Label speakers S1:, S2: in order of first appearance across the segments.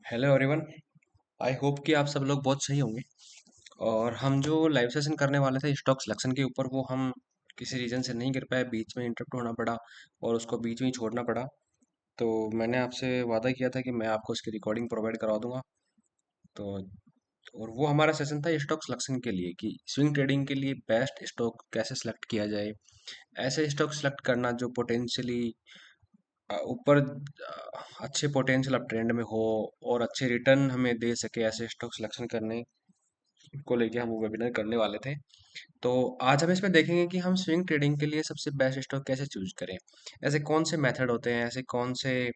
S1: Hello everyone. I hope कि आप सब लोग बहुत सही होंगे। और हम जो लाइव सेशन करने वाले थे स्टॉक सिलेक्शन के ऊपर, वो हम किसी रीजन से नहीं कर पाए, बीच में इंटरप्ट होना पड़ा और उसको बीच में ही छोड़ना पड़ा। तो मैंने आपसे वादा किया था कि मैं आपको इसकी रिकॉर्डिंग प्रोवाइड करवा दूंगा। तो और वो हमारा सेशन था स्टॉक सिलेक्शन के लिए, कि स्विंग ट्रेडिंग के लिए बेस्ट स्टॉक कैसे सिलेक्ट किया जाए। ऐसे स्टॉक सिलेक्ट करना जो पोटेंशियली ऊपर अच्छे पोटेंशियल अप ट्रेंड में हो और अच्छे रिटर्न हमें दे सके, ऐसे स्टॉक सिलेक्शन करने को लेके हम वो वेबिनार करने वाले थे। तो आज हम इसमें देखेंगे कि हम स्विंग ट्रेडिंग के लिए सबसे बेस्ट स्टॉक कैसे चूज करें। ऐसे कौन से मेथड होते हैं, ऐसे कौन से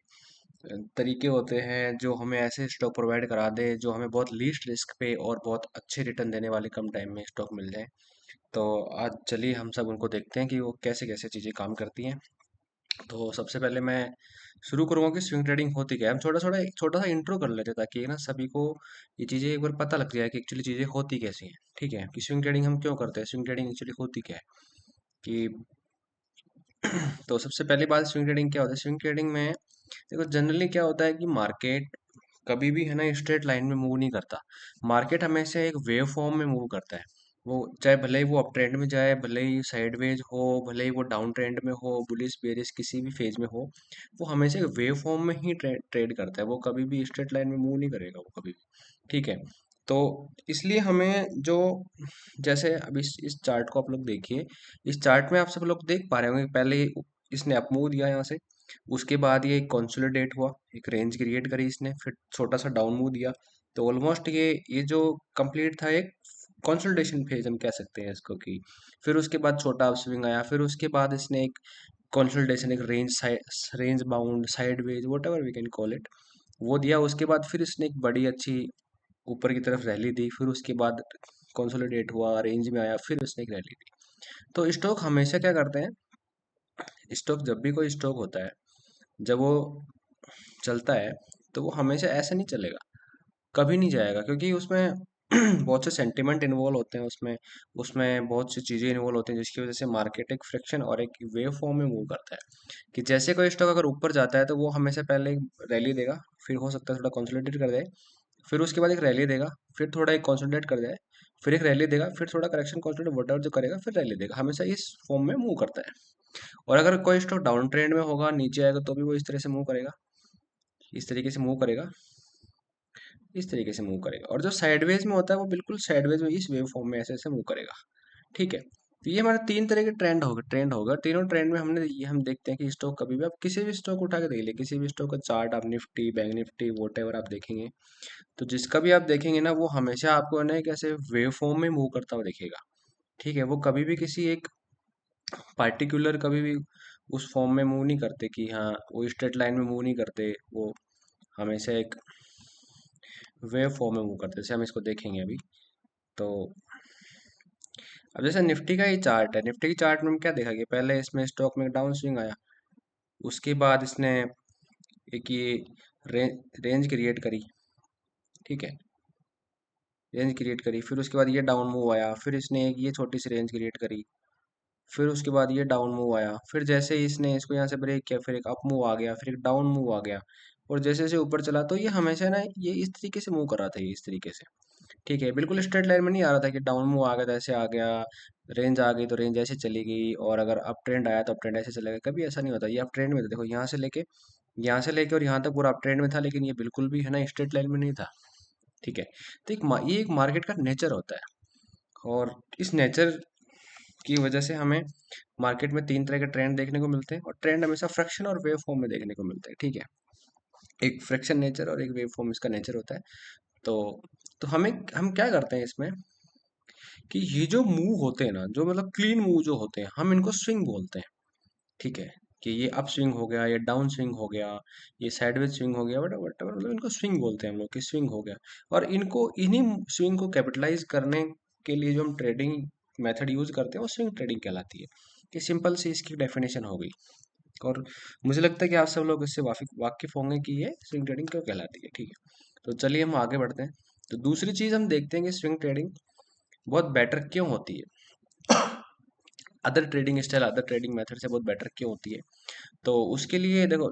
S1: तरीके होते हैं जो हमें ऐसे स्टॉक प्रोवाइड करा दे जो हमें बहुत लीस्ट रिस्क पे और बहुत अच्छे रिटर्न देने वाले कम टाइम में स्टॉक मिल जाए। तो आज चलिए हम सब उनको देखते हैं कि वो कैसे कैसे चीज़ें काम करती हैं। तो सबसे पहले मैं शुरू करूँगा कि स्विंग ट्रेडिंग होती क्या है। हम छोटा छोटा एक छोटा सा इंट्रो कर लेते हैं ताकि ना सभी को ये चीज़ें एक बार पता लग जाए कि एक्चुअली चीज़ें होती कैसी हैं। ठीक है, कि स्विंग ट्रेडिंग हम क्यों करते हैं, स्विंग ट्रेडिंग एक्चुअली होती क्या है। कि तो सबसे पहली बात, स्विंग ट्रेडिंग क्या होता है। स्विंग ट्रेडिंग में देखो जनरली क्या होता है कि मार्केट कभी भी है ना स्ट्रेट लाइन में मूव नहीं करता। मार्केट हमेशा एक वेव फॉर्म में मूव करता है। वो चाहे भले ही वो अप ट्रेंड में जाए, भले ही साइडवेज हो, भले ही वो डाउन ट्रेंड में हो, बुलिश बेरिश किसी भी फेज में हो, वो हमेशा एक वेव फॉर्म में ही ट्रेड करता है। वो कभी भी स्ट्रेट लाइन में मूव नहीं करेगा वो कभी भी। ठीक है। तो इसलिए हमें जो, जैसे अब इस चार्ट को आप लोग देखिए। इस चार्ट में आप सब लोग देख पा रहे होंगे, पहले इसने अप मूव दिया यहाँ से, उसके बाद ये कंसोलिडेट हुआ, एक रेंज क्रिएट करी इसने, फिर छोटा सा डाउन मूव दिया। तो ऑलमोस्ट ये जो कंप्लीट था एक कंसोलिडेशन फेज हम कह सकते हैं इसको। कि फिर उसके बाद छोटा अपस्विंग आया, फिर उसके बाद इसने एक कंसोलिडेशन, एक range bound sideways whatever we can call it, वो दिया। उसके बाद फिर इसने एक बड़ी अच्छी ऊपर की तरफ रैली दी, फिर उसके बाद कंसोलिडेट हुआ, रेंज में आया, फिर उसने एक रैली दी। तो स्टॉक हमेशा क्या करते हैं, स्टॉक जब भी कोई स्टॉक होता है, जब वो चलता है, तो वो हमेशा ऐसे नहीं चलेगा, कभी नहीं जाएगा, क्योंकि उसमें बहुत से सेंटिमेंट इन्वॉल्व होते हैं उसमें। उसमें बहुत सी चीज़ें इन्वॉल्व होती हैं जिसकी वजह से मार्केट एक फ्रिक्शन और एक वेव फॉर्म में मूव करता है। कि जैसे कोई स्टॉक अगर ऊपर जाता है तो वो हमेशा पहले एक रैली देगा, फिर हो सकता है थोड़ा कंसोलिडेट कर जाए, फिर उसके बाद एक रैली देगा, फिर थोड़ा एक कंसोलिडेट कर जाए, फिर एक रैली देगा, फिर थोड़ा करेक्शन कंसोलिडेट वट जो करेगा, फिर रैली देगा, हमेशा इस फॉर्म में मूव करता है। और अगर कोई स्टॉक डाउन ट्रेंड में होगा, नीचे आएगा, तो भी वो इस तरह से मूव करेगा, इस तरीके से मूव करेगा, इस तरीके से मूव करेगा। और जो साइडवेज में होता है वो बिल्कुल साइडवेज में इस वेव फॉर्म में ऐसे ऐसे मूव करेगा। ठीक है। तो ये हमारे तीन तरह के ट्रेंड होगा। तीनों ट्रेंड में हमने ये हम देखते हैं कि स्टॉक कभी भी, आप किसी भी स्टॉक उठा के देख लिए, किसी भी स्टॉक का चार्ट, आप Nifty, bank Nifty, vote ever आप देखेंगे, तो जिसका भी आप देखेंगे ना, वो हमेशा आपको है ना एक ऐसे वेव फॉर्म में मूव करता हुआ दिखेगा। ठीक है। वो कभी भी किसी एक पार्टिकुलर, कभी भी उस फॉर्म में मूव नहीं करते कि हाँ वो स्ट्रेट लाइन में मूव नहीं करते। वो हमेशा एक वेव फॉर्म में मूव करते हैं, जैसे हम इसको देखेंगे अभी। तो अब जैसे निफ्टी का ही चार्ट है, निफ्टी की चार्ट में हम क्या देखा कि पहले इसमें स्टॉक में डाउन स्विंग आया, उसके बाद इसने एक ये रेंज क्रिएट करी। ठीक है, रेंज क्रिएट करी, फिर उसके बाद ये डाउन मूव आया, फिर इसने एक ये छोटी सी रेंज क्रिएट करी, फिर उसके बाद ये डाउन मूव आया, फिर जैसे ही इसने इसको यहाँ से ब्रेक किया, फिर एक अप मूव आ गया, फिर एक डाउन मूव आ गया, और जैसे जैसे ऊपर चला, तो ये हमेशा ना ये इस तरीके से मूव कर रहा था, ये इस तरीके से। ठीक है, बिल्कुल स्ट्रेट लाइन में नहीं आ रहा था कि डाउन मूव आ गया तो ऐसे आ गया, रेंज आ गई तो रेंज ऐसे चली गई, और अगर अप ट्रेंड आया तो अप ट्रेंड ऐसे चलेगा, कभी ऐसा नहीं होता। ये अप ट्रेंड में था, देखो यहाँ से लेके और यहाँ तक पूरा अप ट्रेंड में था, लेकिन ये बिल्कुल भी है ना स्ट्रेट लाइन में नहीं था। ठीक है। तो ये एक मार्केट का नेचर होता है। और इस नेचर की वजह से हमें मार्केट में तीन तरह के ट्रेंड देखने को मिलते हैं, और ट्रेंड हमेशा फ्रैक्शन और वेव फॉर्म में देखने को मिलते हैं। ठीक है, एक फ्रैक्शन नेचर और एक वेव फॉर्म इसका नेचर होता है। तो हम क्या करते हैं इसमें, कि ये जो मूव होते हैं ना, जो मतलब क्लीन मूव जो होते हैं, हम इनको स्विंग बोलते हैं। ठीक है, कि ये अप स्विंग हो गया, ये डाउन स्विंग हो गया, ये साइडवेज स्विंग हो गया, वट वट मतलब इनको स्विंग बोलते हैं हम लोग, कि स्विंग हो गया। और इनको इन्हीं स्विंग को कैपिटलाइज करने के लिए जो हम ट्रेडिंग मेथड यूज करते हैं वो स्विंग ट्रेडिंग कहलाती है। कि सिंपल सी इसकी डेफिनेशन हो गई। और मुझे लगता है कि आप सब लोग इससे वाकिफ होंगे कि ये स्विंग ट्रेडिंग क्यों कहलाती है। ठीक है, तो चलिए हम आगे बढ़ते हैं। तो दूसरी चीज हम देखते हैं कि स्विंग ट्रेडिंग बहुत बेटर क्यों होती है, other trading style, other trading method से बहुत बेटर क्यों होती है। तो उसके लिए देखो,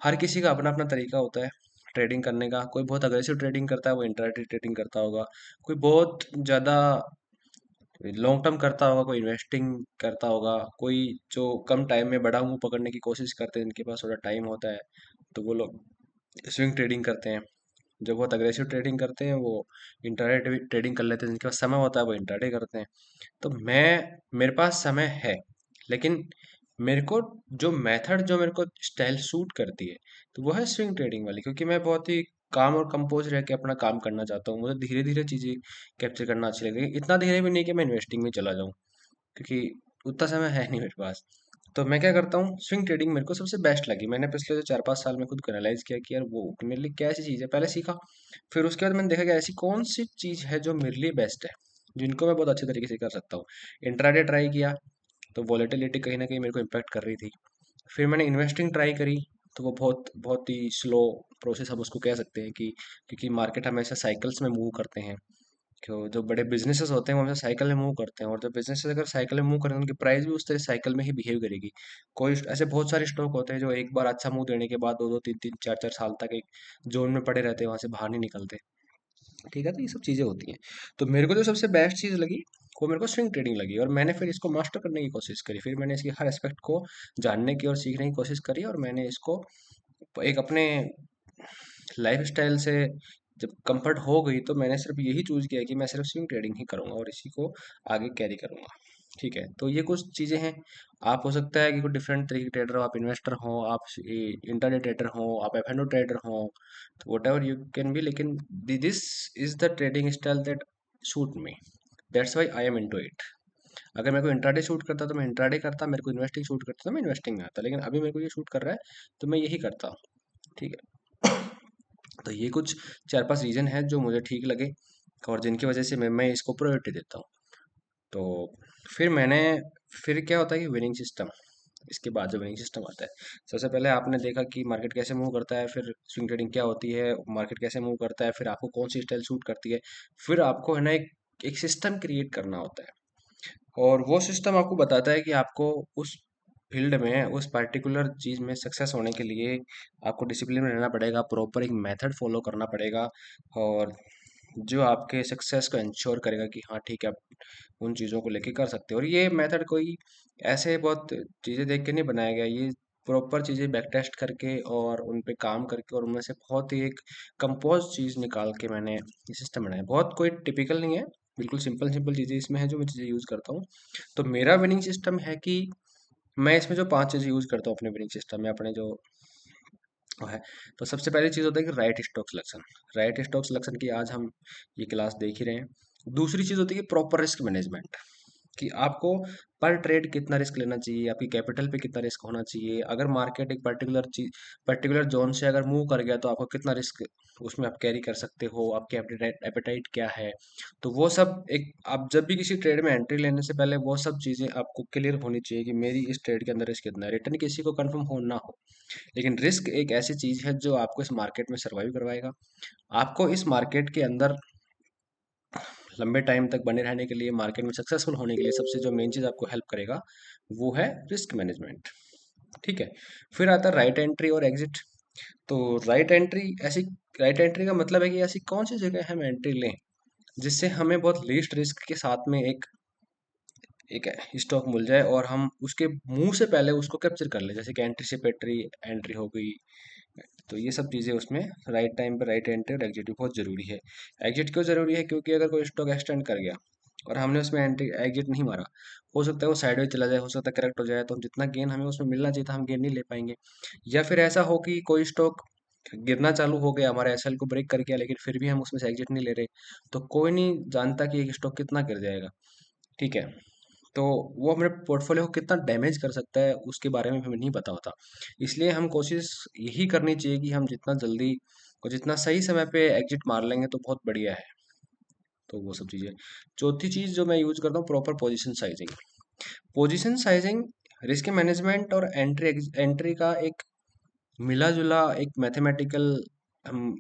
S1: हर किसी का अपना अपना तरीका होता है ट्रेडिंग करने का। कोई बहुत अग्रेसिव ट्रेडिंग करता है, वो इंट्राडे ट्रेडिंग करता होगा। कोई बहुत ज़्यादा लॉन्ग टर्म करता होगा, कोई इन्वेस्टिंग करता होगा, कोई जो कम टाइम में बड़ा मुंह पकड़ने की कोशिश करते हैं, जिनके पास थोड़ा टाइम होता है, तो वो लोग स्विंग ट्रेडिंग करते हैं। जो बहुत अग्रेसिव ट्रेडिंग करते हैं वो इंट्राडे ट्रेडिंग कर लेते हैं, जिनके पास समय होता है वो इंट्राडे करते हैं। तो मेरे पास समय है, लेकिन मेरे को जो मेथड जो मेरे को स्टाइल सूट करती है, तो वो है स्विंग ट्रेडिंग वाली, क्योंकि मैं बहुत ही काम और कंपोज रह के अपना काम करना चाहता हूँ। मुझे धीरे धीरे चीज़ें कैप्चर करना अच्छी लगती है, इतना धीरे भी नहीं कि मैं इन्वेस्टिंग में चला जाऊँ, क्योंकि उतना समय है नहीं मेरे पास। तो मैं क्या करता हूँ, स्विंग ट्रेडिंग मेरे को सबसे बेस्ट लगी। मैंने पिछले जो 4-5 साल में खुद को एनालाइज किया कि यार वो मेरे लिए क्या ऐसी चीज़ है, पहले सीखा। फिर उसके बाद मैंने देखा कि ऐसी कौन सी चीज़ है जो मेरे लिए बेस्ट है, जिनको मैं बहुत अच्छे तरीके से कर सकता हूँ। इंट्राडे ट्राई किया, तो वॉलेटिलिटी कहीं ना कहीं मेरे को इम्पैक्ट कर रही थी। फिर मैंने इन्वेस्टिंग ट्राई करी, तो वो बहुत बहुत ही स्लो प्रोसेस हम उसको कह सकते हैं कि, क्योंकि मार्केट हमेशा साइकिल्स में मूव करते हैं। क्यों, जो बड़े बिजनेसेस होते हैं वो हमेशा साइकिल में मूव करते हैं, और जब बिजनेसेस अगर साइकिल में मूव करेंगे, उनकी प्राइस भी उस तरह साइकिल में ही बिहेव करेगी। कोई ऐसे बहुत सारे स्टॉक होते हैं जो एक बार अच्छा मूव देने के बाद 2-2 3-3 4-4 साल तक एक जोन में पड़े रहते हैं, वहां से बाहर नहीं निकलते। ठीक है, तो ये सब चीज़ें होती हैं। तो मेरे को जो सबसे बेस्ट चीज़ लगी, वो मेरे को स्विंग ट्रेडिंग लगी, और मैंने फिर इसको मास्टर करने की कोशिश करी। फिर मैंने इसकी हर एस्पेक्ट को जानने की और सीखने की कोशिश करी, और मैंने इसको एक अपने लाइफ स्टाइल से जब कंफर्ट हो गई, तो मैंने सिर्फ यही चूज किया कि मैं सिर्फ स्विंग ट्रेडिंग ही करूंगा और इसी को आगे कैरी करूंगा। ठीक है, तो ये कुछ चीज़ें हैं। आप हो सकता है कि कुछ डिफरेंट तरीके के ट्रेडर हो, आप इन्वेस्टर हो, आप इंटरनेट ट्रेडर हो, आप एफ एंड ओ ट्रेडर हो, तो whatever you can be, लेकिन this is the trading style that suits me, that's why I am into it. अगर मेरे को इंट्राडे शूट करता तो मैं इंट्राडे करता, मेरे को इन्वेस्टिंग शूट करता तो मैं इन्वेस्टिंग में आता, लेकिन अभी मेरे को ये शूट कर रहा है, तो मैं यही करता हूँ। ठीक है। तो ये कुछ 4-5 रीज़न है जो मुझे ठीक लगे, और जिनकी वजह से मैं इसको प्रायोरिटी देता हूँ। तो फिर मैंने फिर क्या होता है कि विनिंग सिस्टम, इसके बाद जो विनिंग सिस्टम आता है, सबसे पहले आपने देखा कि मार्केट कैसे मूव करता है, फिर स्विंग ट्रेडिंग क्या होती है, मार्केट कैसे मूव करता है, फिर आपको कौन सी स्टाइल सूट करती है। फिर आपको है ना एक सिस्टम क्रिएट करना होता है, और वो सिस्टम आपको बताता है कि आपको उस फील्ड में, उस पर्टिकुलर चीज़ में सक्सेस होने के लिए आपको डिसिप्लिन में रहना पड़ेगा, प्रॉपर एक मेथड फॉलो करना पड़ेगा, और जो आपके सक्सेस को इंश्योर करेगा कि हाँ ठीक है, आप उन चीज़ों को लेके कर सकते हो। और ये मेथड कोई ऐसे बहुत चीज़ें देख के नहीं बनाया गया, ये प्रॉपर चीज़ें बैक टेस्ट करके और उन पे काम करके और उनमें से बहुत ही एक कंपोज चीज़ निकाल के मैंने ये सिस्टम बनाया। बहुत कोई टिपिकल नहीं है, बिल्कुल सिंपल सिंपल चीज़ें इसमें है जो मैं चीज़ें यूज़ करता हूँ। तो मेरा विनिंग सिस्टम है कि मैं इसमें जो 5 चीज़ें यूज़ करता हूँ अपने विनिंग सिस्टम में, अपने जो वो है, तो सबसे पहली चीज़ होता है कि right stock selection. Right stock selection की आज हम ये क्लास देख ही रहे हैं। दूसरी चीज़ होती है कि प्रॉपर रिस्क मैनेजमेंट, कि आपको पर ट्रेड कितना रिस्क लेना चाहिए, आपकी कैपिटल पे कितना रिस्क होना चाहिए, अगर मार्केट एक पर्टिकुलर चीज, पर्टिकुलर जोन से अगर मूव कर गया तो आपको कितना रिस्क उसमें आप कैरी कर सकते हो, आपकी एपेटाइट एपेटाइट क्या है। तो वो सब एक, आप जब भी किसी ट्रेड में एंट्री लेने से पहले वो सब चीज़ें आपको क्लियर होनी चाहिए कि मेरी इस ट्रेड के अंदर रिस्क कितना है। रिटर्न किसी को कंफर्म हो ना हो, लेकिन रिस्क एक ऐसी चीज़ है जो आपको इस मार्केट में सर्वाइव करवाएगा। आपको इस मार्केट के अंदर लंबे टाइम तक बने रहने के लिए, मार्केट में सक्सेसफुल होने के लिए सबसे जो मेन चीज़ आपको हेल्प करेगा, वो है रिस्क मैनेजमेंट। ठीक है। फिर आता है राइट एंट्री और एग्जिट। तो राइट एंट्री ऐसी, राइट एंट्री का मतलब है कि ऐसी कौन सी जगह हम एंट्री लें जिससे हमें बहुत लीस्ट रिस्क के साथ में एक एक स्टॉक मिल जाए, और हम उसके मुंह से पहले उसको कैप्चर कर ले, जैसे कि एंट्री एंट्री हो गई। तो ये सब चीज़ें उसमें राइट टाइम पे राइट एंट्री और एग्जिट भी बहुत ज़रूरी है। एग्जिट क्यों ज़रूरी है, क्योंकि अगर कोई स्टॉक एक्सटेंड कर गया और हमने उसमें एंट्री एग्जिट नहीं मारा, हो सकता है वो साइडवेज चला जाए, हो सकता है करेक्ट हो जाए, तो हम जितना गेन हमें उसमें मिलना चाहिए था हम गेन नहीं ले पाएंगे। या फिर ऐसा हो कि कोई स्टॉक गिरना चालू हो गया, हमारे एसएल को ब्रेक कर गया, लेकिन फिर भी हम उसमें से एग्जिट नहीं ले रहे, तो कोई नहीं जानता कि एक स्टॉक कितना गिर जाएगा। ठीक है, तो वो हमारे पोर्टफोलियो को कितना डैमेज कर सकता है उसके बारे में हमें नहीं पता होता। इसलिए हम कोशिश यही करनी चाहिए कि हम जितना जल्दी और जितना सही समय पे एग्जिट मार लेंगे तो बहुत बढ़िया है। तो वो सब चीज़ें। चौथी चीज़ जो मैं यूज करता हूँ, proper position sizing. Position sizing risk management और एंट्री एंट्री का एक मिला जुला एक मैथमेटिकल, हम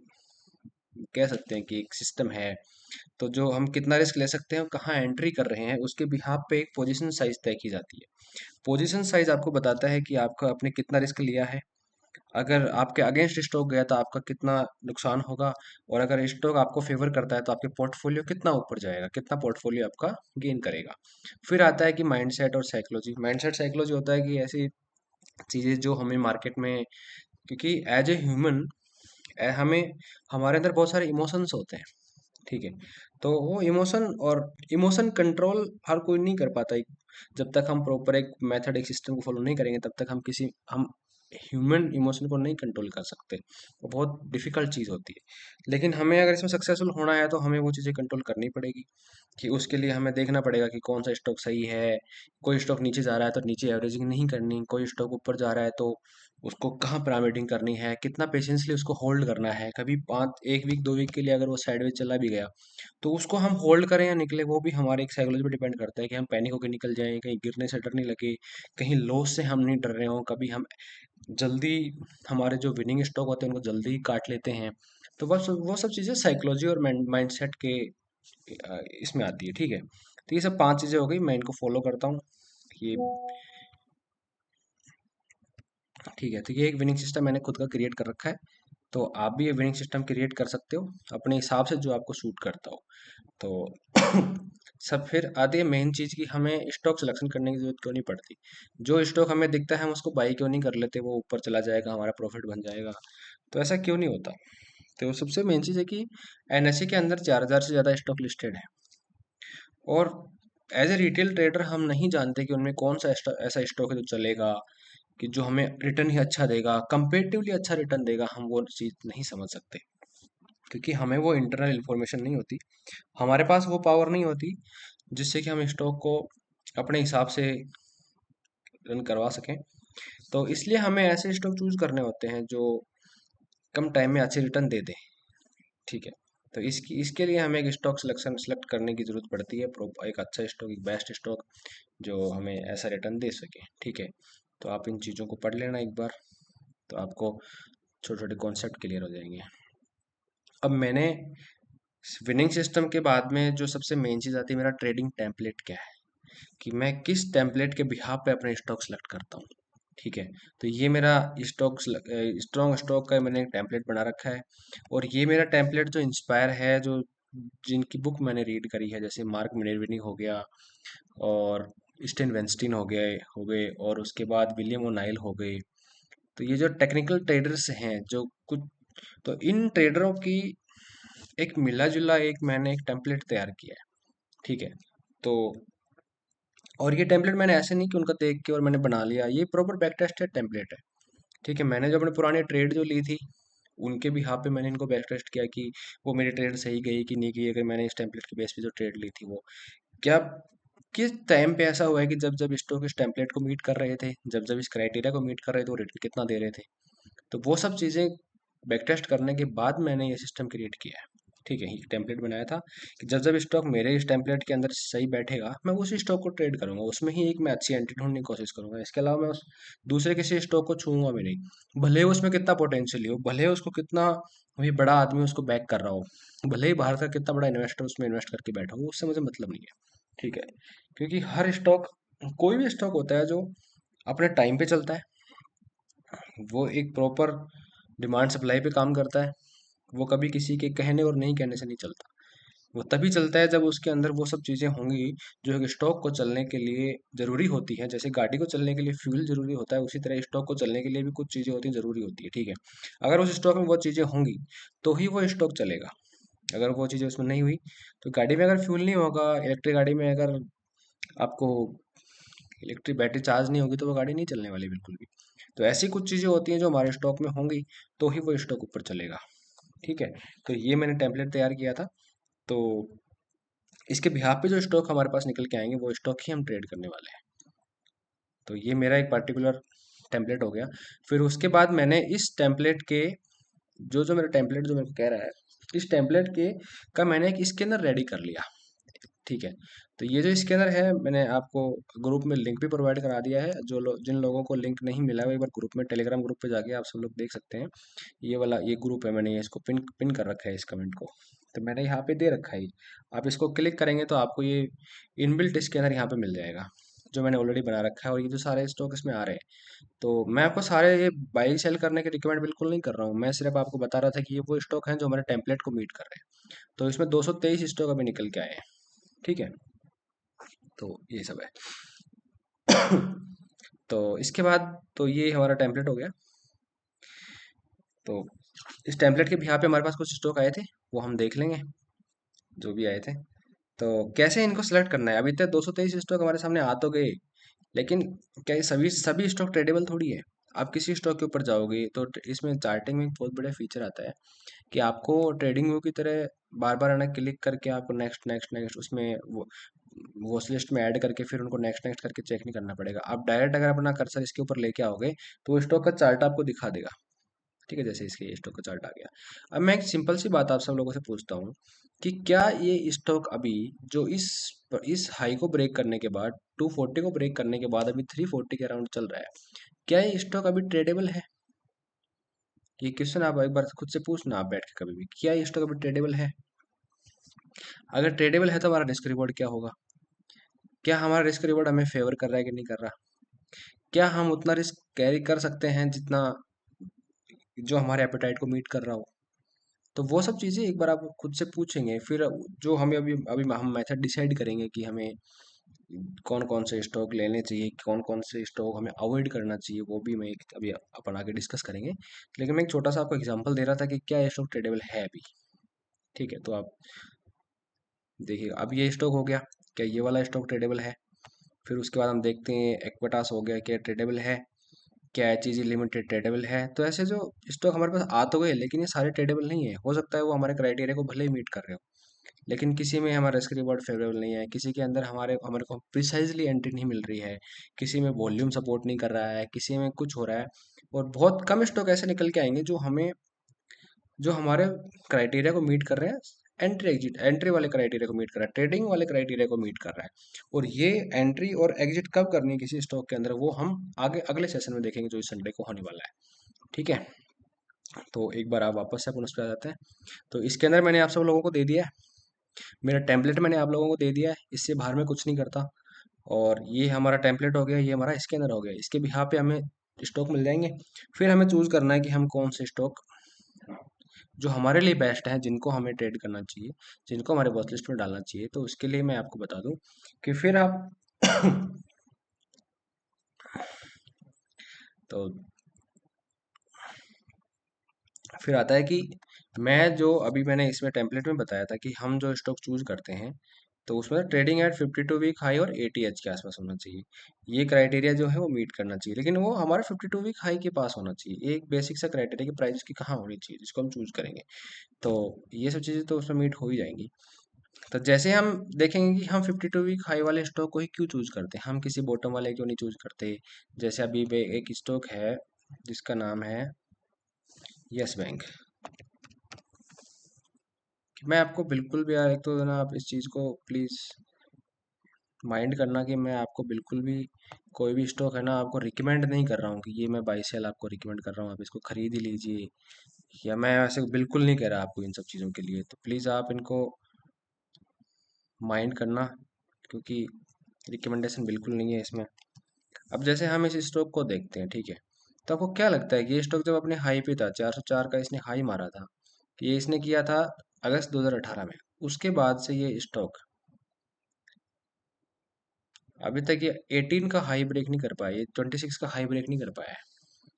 S1: कह सकते हैं कि एक सिस्टम है। तो जो हम कितना रिस्क ले सकते हैं, कहाँ एंट्री कर रहे हैं, उसके बिहाफ पे एक पोजीशन साइज तय की जाती है। पोजीशन साइज आपको बताता है कि आपका आपने कितना रिस्क लिया है, अगर आपके अगेंस्ट स्टॉक गया तो आपका कितना नुकसान होगा, और अगर स्टॉक आपको फेवर करता है तो आपके पोर्टफोलियो कितना ऊपर जाएगा, कितना पोर्टफोलियो आपका गेन करेगा। फिर आता है कि माइंडसेट और साइकोलॉजी। माइंडसेट साइकोलॉजी होता है कि ऐसी चीज़ें जो हमें मार्केट में, क्योंकि एज ए ह्यूमन हमें, हमारे अंदर बहुत सारे इमोशंस होते हैं, ठीक है। तो वो इमोशन, और इमोशन कंट्रोल हर कोई नहीं कर पाता। जब तक हम प्रॉपर एक मेथड, एक सिस्टम को फॉलो नहीं करेंगे तब तक हम ह्यूमन इमोशन को नहीं कंट्रोल कर सकते। वो बहुत डिफिकल्ट चीज़ होती है। लेकिन हमें अगर इसमें सक्सेसफुल होना है तो हमें वो चीज़ें कंट्रोल करनी पड़ेगी। कि उसके लिए हमें देखना पड़ेगा कि कौन सा स्टॉक सही है। कोई स्टॉक नीचे जा रहा है तो नीचे एवरेजिंग नहीं करनी, कोई स्टॉक ऊपर जा रहा है तो उसको कहाँ पिरामिडिंग करनी है, कितना पेशेंसली उसको होल्ड करना है। कभी 1 वीक 2 वीक के लिए अगर वो साइडवेज चला भी गया तो उसको हम होल्ड करें या निकले, वो भी हमारे एक साइकोलॉजी पे डिपेंड करता है कि हम पैनिक होकर निकल जाएं, कहीं गिरने से डरने लगे, कहीं लॉस से हम नहीं डर रहे हो, कभी हम जल्दी हमारे जो विनिंग स्टॉक होते हैं उनको जल्दी ही काट लेते हैं। तो बस वो सब चीज़ें साइकोलॉजी और माइंडसेट के इसमें आती है, ठीक है। तो ये सब 5 चीज़ें हो गई, मैं इनको फॉलो करता हूँ ये, ठीक है। तो ये एक विनिंग सिस्टम मैंने खुद का क्रिएट कर रखा है। तो आप भी ये विनिंग सिस्टम क्रिएट कर सकते हो अपने हिसाब से जो आपको सूट करता हो। तो सब फिर आती है मेन चीज़ की, हमें स्टॉक सिलेक्शन करने की जरूरत क्यों नहीं पड़ती। जो स्टॉक हमें दिखता है हम उसको बाई क्यों नहीं कर लेते, वो ऊपर चला जाएगा, हमारा प्रॉफिट बन जाएगा। तो ऐसा क्यों नहीं होता। तो सबसे मेन चीज़ है कि एनएससी के अंदर 4,000 से ज़्यादा स्टॉक लिस्टेड है, और एज ए रिटेल ट्रेडर हम नहीं जानते कि उनमें कौन सा ऐसा स्टॉक है जो चलेगा, कि जो हमें रिटर्न ही अच्छा देगा, कंपेरेटिवली अच्छा रिटर्न देगा, हम वो चीज़ नहीं समझ सकते। क्योंकि हमें वो इंटरनल इन्फॉर्मेशन नहीं होती, हमारे पास वो पावर नहीं होती जिससे कि हम स्टॉक को अपने हिसाब से रन करवा सकें। तो इसलिए हमें ऐसे स्टॉक चूज करने होते हैं जो कम टाइम में अच्छे रिटर्न दे दें, ठीक है। तो इसके लिए हमें एक स्टॉक सिलेक्शन सेलेक्ट करने की जरूरत पड़ती है, एक अच्छा स्टॉक, एक बेस्ट स्टॉक जो हमें ऐसा रिटर्न दे सके, ठीक है। तो आप इन चीज़ों को पढ़ लेना एक बार, तो आपको छोटे छोटे कॉन्सेप्ट क्लियर हो जाएंगे। अब मैंने विनिंग सिस्टम के बाद में जो सबसे मेन चीज़ आती है, मेरा ट्रेडिंग टेम्पलेट क्या है, कि मैं किस टेम्पलेट के बिहाफ पे अपने स्टॉक सेलेक्ट करता हूँ, ठीक है। तो ये मेरा स्ट्रॉन्ग स्टॉक का मैंने एक टेम्पलेट बना रखा है। और ये मेरा टेम्पलेट जो इंस्पायर है, जो जिनकी बुक मैंने रीड करी है, जैसे मार्क मिनर्विनी हो गया, और स्टेन वेंस्टीन हो गए, और उसके बाद विलियम ओनाइल हो गए। तो ये जो टेक्निकल ट्रेडर्स हैं जो कुछ, तो इन ट्रेडरों की एक मिला जुला एक मैंने एक टेम्पलेट तैयार किया है, ठीक है। तो और ये टेम्पलेट मैंने ऐसे नहीं कि उनका देख के और मैंने बना लिया, ये प्रॉपर बैक टेस्टेड टेम्पलेट है, ठीक है। मैंने जो अपने पुराने ट्रेड जो ली थी उनके भी यहाँ पे मैंने इनको बैक टेस्ट किया कि वो मेरी ट्रेड सही गई कि नहीं गई, अगर मैंने इस टेम्पलेट के बेस पे जो ट्रेड ली थी वो क्या, किस टाइम पे ऐसा हुआ है कि जब जब स्टॉक इस टेम्पलेट को मीट कर रहे थे, जब जब इस क्राइटेरिया को मीट कर रहे थे, वो रिटर्न कितना दे रहे थे। तो वो सब चीज़ें बैक टेस्ट करने के बाद मैंने ये सिस्टम क्रिएट किया है, ठीक है। एक टेम्पलेट बनाया था कि जब जब स्टॉक मेरे इस टेम्पलेट के अंदर सही बैठेगा मैं उसी स्टॉक को ट्रेड करूंगा, उसमें ही एक मैं अच्छी एंट्री ढूंढने की कोशिश करूंगा। इसके अलावा मैं उस दूसरे किसी स्टॉक को छूऊंगा भी नहीं, भले ही उसमें कितना पोटेंशियल हो, भले ही उसको कितना भी बड़ा आदमी उसको बैक कर रहा हो, भले ही बाहर का कितना बड़ा इन्वेस्टर उसमें इन्वेस्ट करके बैठा हो, उससे मुझे मतलब नहीं है, ठीक है। क्योंकि हर स्टॉक, कोई भी स्टॉक होता है जो अपने टाइम पे चलता है, वो एक प्रॉपर डिमांड सप्लाई पे काम करता है, वो कभी किसी के कहने और नहीं कहने से नहीं चलता। वो तभी चलता है जब उसके अंदर वो सब चीज़ें होंगी जो एक स्टॉक को चलने के लिए ज़रूरी होती हैं। जैसे गाड़ी को चलने के लिए फ्यूल ज़रूरी होता है, उसी तरह स्टॉक को चलने के लिए भी कुछ चीज़ें होती हैं, ज़रूरी होती है, ठीक है। अगर उस स्टॉक में वो चीज़ें होंगी तो ही वो स्टॉक चलेगा। अगर वो चीज़ें उसमें नहीं हुई, तो गाड़ी में अगर फ्यूल नहीं होगा, इलेक्ट्रिक गाड़ी में अगर आपको इलेक्ट्रिक बैटरी चार्ज नहीं होगी तो वो गाड़ी नहीं चलने वाली बिल्कुल भी। तो ऐसी कुछ चीज़ें होती हैं जो हमारे स्टॉक में होंगी तो ही वो स्टॉक ऊपर चलेगा, ठीक है। तो ये मैंने टेम्पलेट तैयार किया था। तो इसके बिहाफ पे जो स्टॉक हमारे पास निकल के आएंगे वो स्टॉक ही हम ट्रेड करने वाले हैं। तो ये मेरा एक पर्टिकुलर टेम्पलेट हो गया। फिर उसके बाद मैंने इस टेम्पलेट के, जो जो मेरा टेम्पलेट जो मेरे को कह रहा है, इस टेम्पलेट के का मैंने एक स्कैनर रेडी कर लिया, ठीक है। तो ये जो स्कैनर है मैंने आपको ग्रुप में लिंक भी प्रोवाइड करा दिया है। जिन लोगों को लिंक नहीं मिला है वो एक बार ग्रुप में, टेलीग्राम ग्रुप पे जाके आप सब लोग देख सकते हैं। ये वाला ये ग्रुप है, मैंने ये इसको पिन पिन कर रखा है इस कमेंट को। तो मैंने यहाँ पे दे रखा है। आप इसको क्लिक करेंगे तो आपको ये इनबिल्ट स्कैनर यहाँ पे मिल जाएगा। जो मैंने ऑलरेडी बना रखा है, और ये जो सारे स्टॉक इसमें आ रहे हैं, तो मैं आपको सारे ये बाई सेल करने के रिकमेंड बिल्कुल नहीं कर रहा हूँ। मैं सिर्फ आपको बता रहा था कि ये वो स्टॉक हैं जो हमारे टेम्पलेट को मीट कर रहे हैं। तो इसमें 223 स्टॉक अभी निकल के आए हैं। ठीक है, तो ये सब है। तो इसके बाद तो ये हमारा टेम्पलेट हो गया। तो इस टेम्पलेट के भी यहाँ पे हमारे पास कुछ स्टॉक आए थे, वो हम देख लेंगे जो भी आए थे। तो कैसे इनको सेलेक्ट करना है? अभी तक 223 स्टॉक हमारे सामने आ तो गए, लेकिन क्या ये सभी सभी स्टॉक ट्रेडेबल थोड़ी है? आप किसी स्टॉक के ऊपर जाओगे तो इसमें चार्टिंग में एक बहुत बड़ा फीचर आता है कि आपको ट्रेडिंग व्यू की तरह बार बार है ना क्लिक करके आपको नेक्स्ट नेक्स्ट नेक्स्ट उसमें वो वॉच लिस्ट में ऐड करके फिर उनको नेक्स्ट नेक्स्ट करके चेक नहीं करना पड़ेगा। आप डायरेक्ट अगर अपना कर्सर इसके ऊपर लेके आओगे तो वो स्टॉक का चार्ट आपको दिखा देगा। ठीक है, जैसे इसके स्टॉक का चार्ट आ गया। अब मैं एक सिंपल सी बात आप सब लोगों से पूछता हूँ कि क्या ये स्टॉक अभी जो इस हाई को ब्रेक करने के बाद 240 को ब्रेक करने के बाद अभी 340 के अराउंड चल रहा है, क्या ये स्टॉक अभी ट्रेडेबल है? ये क्वेश्चन आप एक बार खुद से पूछना, आप बैठ के कभी भी, क्या ये स्टॉक अभी ट्रेडेबल है? अगर ट्रेडेबल है तो हमारा रिस्क रिवॉर्ड क्या होगा? क्या हमारा रिस्क रिवॉर्ड हमें फेवर कर रहा है कि नहीं कर रहा? क्या हम उतना रिस्क कैरी कर सकते हैं जितना जो हमारे एपेटाइट को मीट कर रहा हो? तो वो सब चीज़ें एक बार आप खुद से पूछेंगे, फिर जो हमें अभी अभी हम मेथड डिसाइड करेंगे कि हमें कौन कौन से स्टॉक लेने चाहिए, कौन कौन से स्टॉक हमें अवॉइड करना चाहिए, वो भी मैं अभी अपन आगे डिस्कस करेंगे। लेकिन मैं एक छोटा सा आपको एग्जांपल दे रहा था कि क्या ये स्टॉक ट्रेडेबल है अभी। ठीक है, तो आप देखिए अब ये स्टॉक हो गया, क्या ये वाला स्टॉक ट्रेडेबल है? फिर उसके बाद हम देखते हैं एक्विटास हो गया, क्या ट्रेडेबल है? क्या एच ई जी लिमिटेड ट्रेडेबल है? तो ऐसे जो स्टॉक हमारे पास आ तो गए, लेकिन ये सारे ट्रेडेबल नहीं है। हो सकता है वो हमारे क्राइटेरिया को भले ही मीट कर रहे हो, लेकिन किसी में हमारा रिस्क रिवॉर्ड फेवरेबल नहीं है, किसी के अंदर हमारे हमारे को प्रिसाइजली एंट्री नहीं मिल रही है, किसी में वॉल्यूम सपोर्ट नहीं कर रहा है, किसी में कुछ हो रहा है। और बहुत कम स्टॉक ऐसे निकल के आएंगे जो हमारे क्राइटेरिया को मीट कर रहे हैं। एंट्री एग्जिट, एंट्री वाले क्राइटेरिया को मीट कर रहा है, ट्रेडिंग वाले क्राइटेरिया को मीट कर रहा है। और ये एंट्री और एग्जिट कब करनी है किसी स्टॉक के अंदर, वो हम आगे अगले सेशन में देखेंगे जो इस संडे को होने वाला है। ठीक है, तो एक बार आप वापस से अपन उस पर आ जाते हैं। तो इसके अंदर मैंने आप सब लोगों को दे दिया है, मेरा टेम्पलेट मैंने आप लोगों को दे दिया है, इससे बाहर में कुछ नहीं करता। और ये हमारा टेम्पलेट हो गया, ये हमारा इसके अंदर हो गया, इसके भी यहाँ पे हमें स्टॉक मिल जाएंगे। फिर हमें चूज करना है कि हम कौन से स्टॉक जो हमारे लिए बेस्ट हैं, जिनको हमें ट्रेड करना चाहिए, जिनको हमारे वॉच लिस्ट में डालना चाहिए। तो उसके लिए मैं आपको बता दूं कि फिर आप तो फिर आता है कि मैं जो अभी मैंने इसमें टेम्पलेट में बताया था कि हम जो स्टॉक चूज करते हैं, तो उसमें ट्रेडिंग एट 52 वीक हाई और 80 के आसपास होना चाहिए। ये क्राइटेरिया जो है वो मीट करना चाहिए, लेकिन वो हमारा 52 वीक हाई के पास होना चाहिए। ये एक बेसिक सा क्राइटेरिया कि प्राइस की कहाँ होनी चाहिए जिसको हम चूज करेंगे। तो ये सब चीज़ें तो उसमें मीट हो ही जाएंगी। तो जैसे हम देखेंगे कि हम 52 वीक हाई वाले स्टॉक को ही क्यों चूज करते हैं, हम किसी बॉटम वाले क्यों नहीं चूज करते। जैसे अभी एक स्टॉक है जिसका नाम है यस बैंक। मैं आपको बिल्कुल भी यार, एक तो ना आप इस चीज़ को प्लीज़ माइंड करना कि मैं आपको बिल्कुल भी कोई भी स्टॉक है ना आपको रिकमेंड नहीं कर रहा हूँ कि ये मैं बाई सेल आपको रिकमेंड कर रहा हूँ, आप इसको खरीद ही लीजिए। या मैं ऐसे बिल्कुल नहीं कह रहा आपको इन सब चीज़ों के लिए, तो प्लीज़ आप इनको माइंड करना, क्योंकि रिकमेंडेशन बिल्कुल नहीं है इसमें। अब जैसे हम इस स्टॉक को देखते हैं, ठीक है, तो आपको क्या लगता है कि ये स्टॉक जब अपने हाई पे था 404 का, इसने हाई मारा था, ये इसने किया था अगस्त 2018 में। उसके बाद से ये स्टॉक अभी तक ये 18 का हाई ब्रेक नहीं कर पाया, ये 26 का हाई ब्रेक नहीं कर पाया है।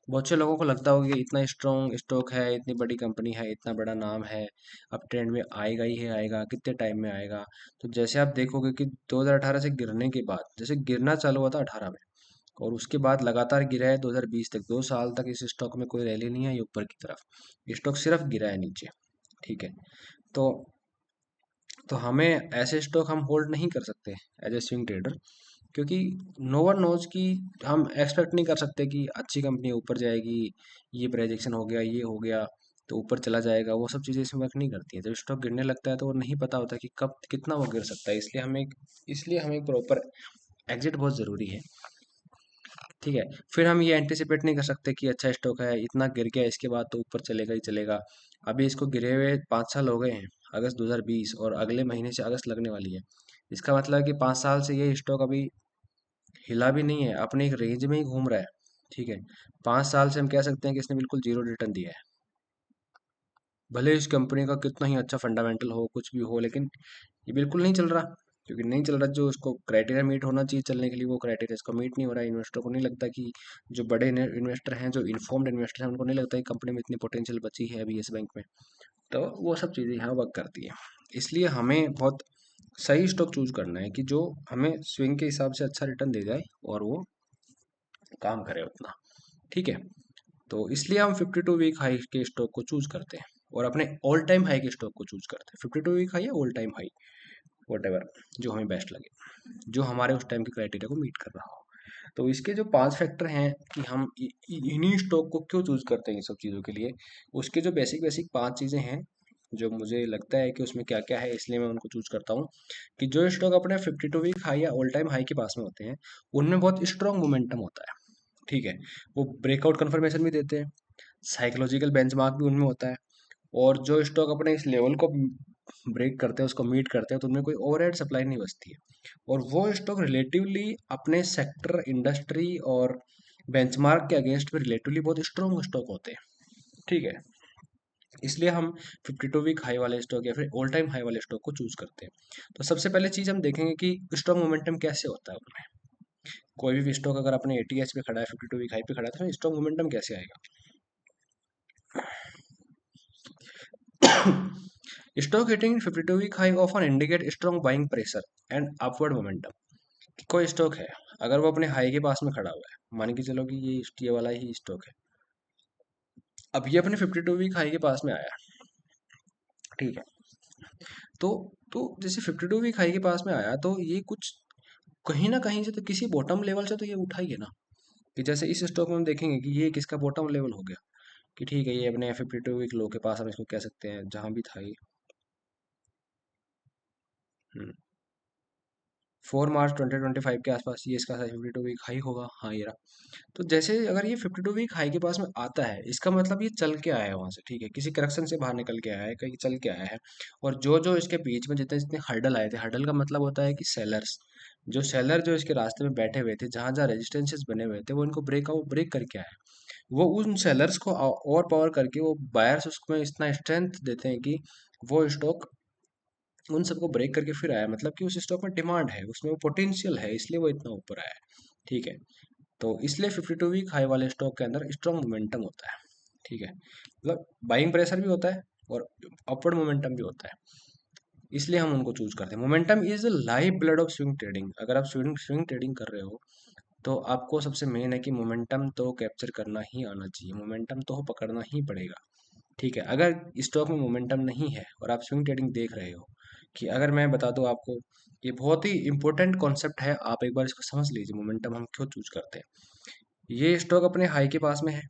S1: बहुत से लोगों को लगता होगा कि इतना स्ट्रॉन्ग स्टॉक है, इतनी बड़ी कंपनी है, इतना बड़ा नाम है, अब ट्रेंड में आएगा ही है, आएगा कितने टाइम में आएगा। तो जैसे आप देखोगे कि 2018 से गिरने के बाद, जैसे गिरना चालू हुआ था 18 में, और उसके बाद लगातार गिरा है 2020 तक, 2 साल तक इस स्टॉक में कोई रैली नहीं आई ऊपर की तरफ, स्टॉक सिर्फ गिरा है नीचे। ठीक है, तो हमें ऐसे स्टॉक हम होल्ड नहीं कर सकते एज ए स्विंग ट्रेडर, क्योंकि नो वन नोज कि हम एक्सपेक्ट नहीं कर सकते कि अच्छी कंपनी ऊपर जाएगी, ये प्रेडिक्शन हो गया, ये हो गया तो ऊपर चला जाएगा। वो सब चीज़ें इसमें वर्क नहीं करती है। जब स्टॉक गिरने लगता है तो वो नहीं पता होता कि कब कितना वो गिर सकता है, इसलिए हमें प्रॉपर एग्जिट बहुत ज़रूरी है। ठीक है, फिर हम ये एंटिसिपेट नहीं कर सकते कि अच्छा स्टॉक है, इतना गिर गया, इसके बाद तो ऊपर चलेगा ही चलेगा। अभी इसको गिरे हुए 5 साल हो गए हैं, अगस्त 2020, और अगले महीने से अगस्त लगने वाली है। इसका मतलब है कि 5 साल से ये स्टॉक अभी हिला भी नहीं है, अपने एक रेंज में ही घूम रहा है। ठीक है, 5 साल से हम कह सकते हैं कि इसने बिल्कुल जीरो रिटर्न दिया है। भले इस कंपनी का कितना ही अच्छा फंडामेंटल हो, कुछ भी हो, लेकिन ये बिल्कुल नहीं चल रहा। क्योंकि नहीं चल रहा, जो उसको क्राइटेरिया मीट होना चाहिए चलने के लिए, वो क्राइटेरिया इसको मीट नहीं हो रहा है। इन्वेस्टर को नहीं लगता कि, जो बड़े इन्वेस्टर हैं, जो इन्फॉर्म्ड इन्वेस्टर हैं, उनको नहीं लगता कि कंपनी में इतनी पोटेंशियल बची है अभी इस बैंक में। तो वो सब चीज़ें यहाँ वर्क करती है। इसलिए हमें बहुत सही स्टॉक चूज करना है कि जो हमें स्विंग के हिसाब से अच्छा रिटर्न दे जाए और वो काम करे उतना। ठीक है, तो इसलिए हम 52 वीक हाई के स्टॉक को चूज करते हैं और अपने ऑल टाइम हाई के स्टॉक को चूज करते हैं। 52 वीक हाई या all time high, what ever, जो हमें बेस्ट लगे, जो हमारे उस टाइम के क्राइटेरिया को मीट कर रहा हो। तो इसके जो 5 फैक्टर हैं कि हम इन्हीं स्टॉक को क्यों चूज करते हैं इन सब चीज़ों के लिए, उसके जो बेसिक बेसिक 5 चीज़ें हैं, जो मुझे लगता है कि उसमें क्या क्या है, इसलिए मैं उनको चूज करता हूँ। कि जो स्टॉक अपने 52 वीक हाई या ऑल टाइम हाई के पास में होते हैं, उनमें बहुत स्ट्रॉन्ग मोमेंटम होता है। ठीक है, वो ब्रेकआउट कन्फर्मेशन भी देते हैं, साइकोलॉजिकल बेंचमार्क भी उनमें होता है। और जो स्टॉक अपने इस लेवल को ब्रेक करते हैं, उसको मीट करते हैं, तो उनमें कोई ओवरहेड सप्लाई नहीं बचती है। और वो स्टॉक रिलेटिवली अपने सेक्टर, इंडस्ट्री और बेंचमार्क के अगेंस्ट में रिलेटिवली बहुत स्ट्रॉन्ग स्टॉक होते हैं। ठीक है, इसलिए हम 52 वीक हाई वाले स्टॉक या फिर ऑल टाइम हाई वाले स्टॉक को चूज करते हैं। तो सबसे पहले चीज हम देखेंगे कि स्ट्रॉन्ग मोमेंटम कैसे होता है उनमें। कोई भी स्टॉक अगर अपने एटीएच पे खड़ा है, 52 वीक हाई पे खड़ा है, तो स्ट्रॉन्ग मोमेंटम कैसे आएगा? Stock hitting 52 week high often indicate strong buying pressure and upward momentum. कोई स्टॉक है, अगर वो अपने हाई के पास में खड़ा हुआ है, मान के चलो कि ये वाला ही स्टॉक है, अब ये अपने 52 वीक हाई के पास में आया। ठीक है, तो तो जैसे 52 वीक हाई के पास में आया, तो ये कुछ कहीं ना कहीं से, तो किसी बॉटम लेवल से तो ये उठा ही है ना। कि जैसे इस स्टॉक में हम देखेंगे कि ये किसका बॉटम लेवल हो गया, कि ठीक है, ये अपने 52 वीक लो के पास हम इसको कह सकते हैं, जहां भी था ये। 4 मार्च 2025 के आसपास ये इसका 52 वीक हाई होगा। हाँ, ये रहा। तो जैसे अगर ये 52 वीक हाई के पास में आता है, इसका मतलब ये चल के आया है वहां से। ठीक है, किसी करेक्शन से बाहर निकल के आया है, कहीं चल के आया है। और जो जो इसके बीच में जितने जितने हर्डल आए थे, हर्डल का मतलब होता है कि सेलर्स, जो सेलर जो इसके रास्ते में बैठे हुए थे, जहां जहां रेजिस्टेंसेस बने हुए थे, वो इनको ब्रेक करके आए। वो उन सेलर्स को ओवर पावर करके, वो बायर्स उसमें इतना स्ट्रेंथ देते हैं कि वो स्टॉक उन सबको ब्रेक करके फिर आया। मतलब कि उस स्टॉक में डिमांड है, उसमें वो पोटेंशियल है, इसलिए वो इतना ऊपर आया है। ठीक है, तो इसलिए 52 वीक हाई वाले स्टॉक के अंदर स्ट्रॉन्ग मोमेंटम होता है। ठीक है, मतलब बाइंग प्रेशर भी होता है और अपवर्ड मोमेंटम भी होता है, इसलिए हम उनको चूज करते हैं। Momentum is life blood of swing trading. अगर आप स्विंग स्विंग ट्रेडिंग कर रहे हो, तो आपको सबसे मेन है कि मोमेंटम तो कैप्चर करना ही आना चाहिए, मोमेंटम तो पकड़ना ही पड़ेगा। ठीक है, अगर स्टॉक में मोमेंटम नहीं है और आप स्विंग ट्रेडिंग देख रहे हो, कि अगर मैं बता दूं आपको, ये बहुत ही इंपॉर्टेंट कॉन्सेप्ट है, आप एक बार इसको समझ लीजिए, मोमेंटम हम क्यों चूज करते हैं। ये स्टॉक अपने हाई के पास में है,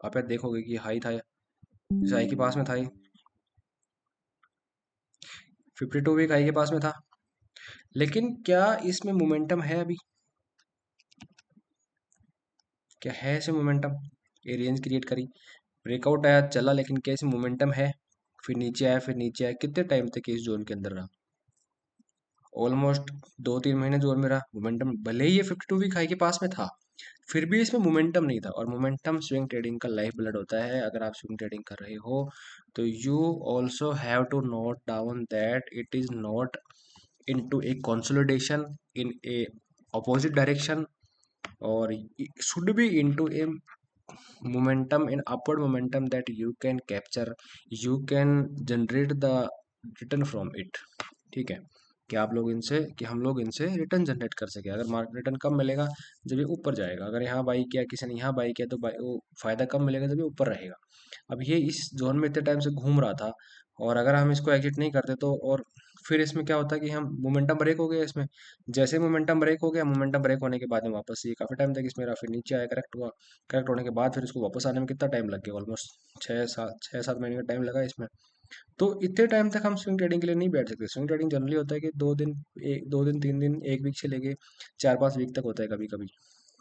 S1: आप यार देखोगे कि हाई था, इस हाई के पास में था ये, 52 वीक हाई के पास में था। लेकिन क्या इसमें मोमेंटम है अभी? क्या है इसमें मोमेंटम? ये रेंज क्रिएट करी, ब्रेकआउट आया, चला, लेकिन क्या इसमें मोमेंटम है? फिर नीचे आया, फिर नीचे आया, कितने टाइम तक इस जोन के अंदर रहा? ऑलमोस्ट 2-3 महीने जोन में रहा। मोमेंटम भले ही ये 52 वीक हाई के पास में था, फिर भी इसमें मोमेंटम नहीं था। और मोमेंटम स्विंग ट्रेडिंग का लाइफ ब्लड होता है। अगर आप स्विंग ट्रेडिंग कर रहे हो, तो you also have to note down that it is not into a consolidation in a opposite direction, or it should be into a momentum, in upward momentum, that you can capture, you can generate the return from it। ठीक है, कि आप लोग इनसे, कि हम लोग इनसे रिटर्न जनरेट कर सके। अगर मार्केट रिटर्न कब मिलेगा? जब ये ऊपर जाएगा। अगर यहाँ बाई किया, किसी ने यहाँ बाई किया, तो वो फायदा कब मिलेगा? जब ये ऊपर रहेगा। अब ये इस जोन में इतने टाइम से घूम रहा था, और अगर हम इसको एग्जिट नहीं करते, तो और फिर इसमें क्या होता है कि हम, मोमेंटम ब्रेक हो गया इसमें। जैसे मोमेंटम ब्रेक हो गया, मोमेंटम ब्रेक होने के बाद में वापस ये काफ़ी टाइम तक इसमें रहा, फिर नीचे आया, करेक्ट हुआ। करेक्ट होने के बाद फिर इसको वापस आने में कितना टाइम लग गया? ऑलमोस्ट 6-7 महीने का टाइम लगा इसमें। तो इतने टाइम तक हम स्विंग ट्रेडिंग के लिए नहीं बैठ सकते। स्विंग ट्रेडिंग जनरली होता है कि 2 दिन, 2 दिन, 3 दिन, 1 वीक से लेके 4-5 वीक तक होता है कभी कभी।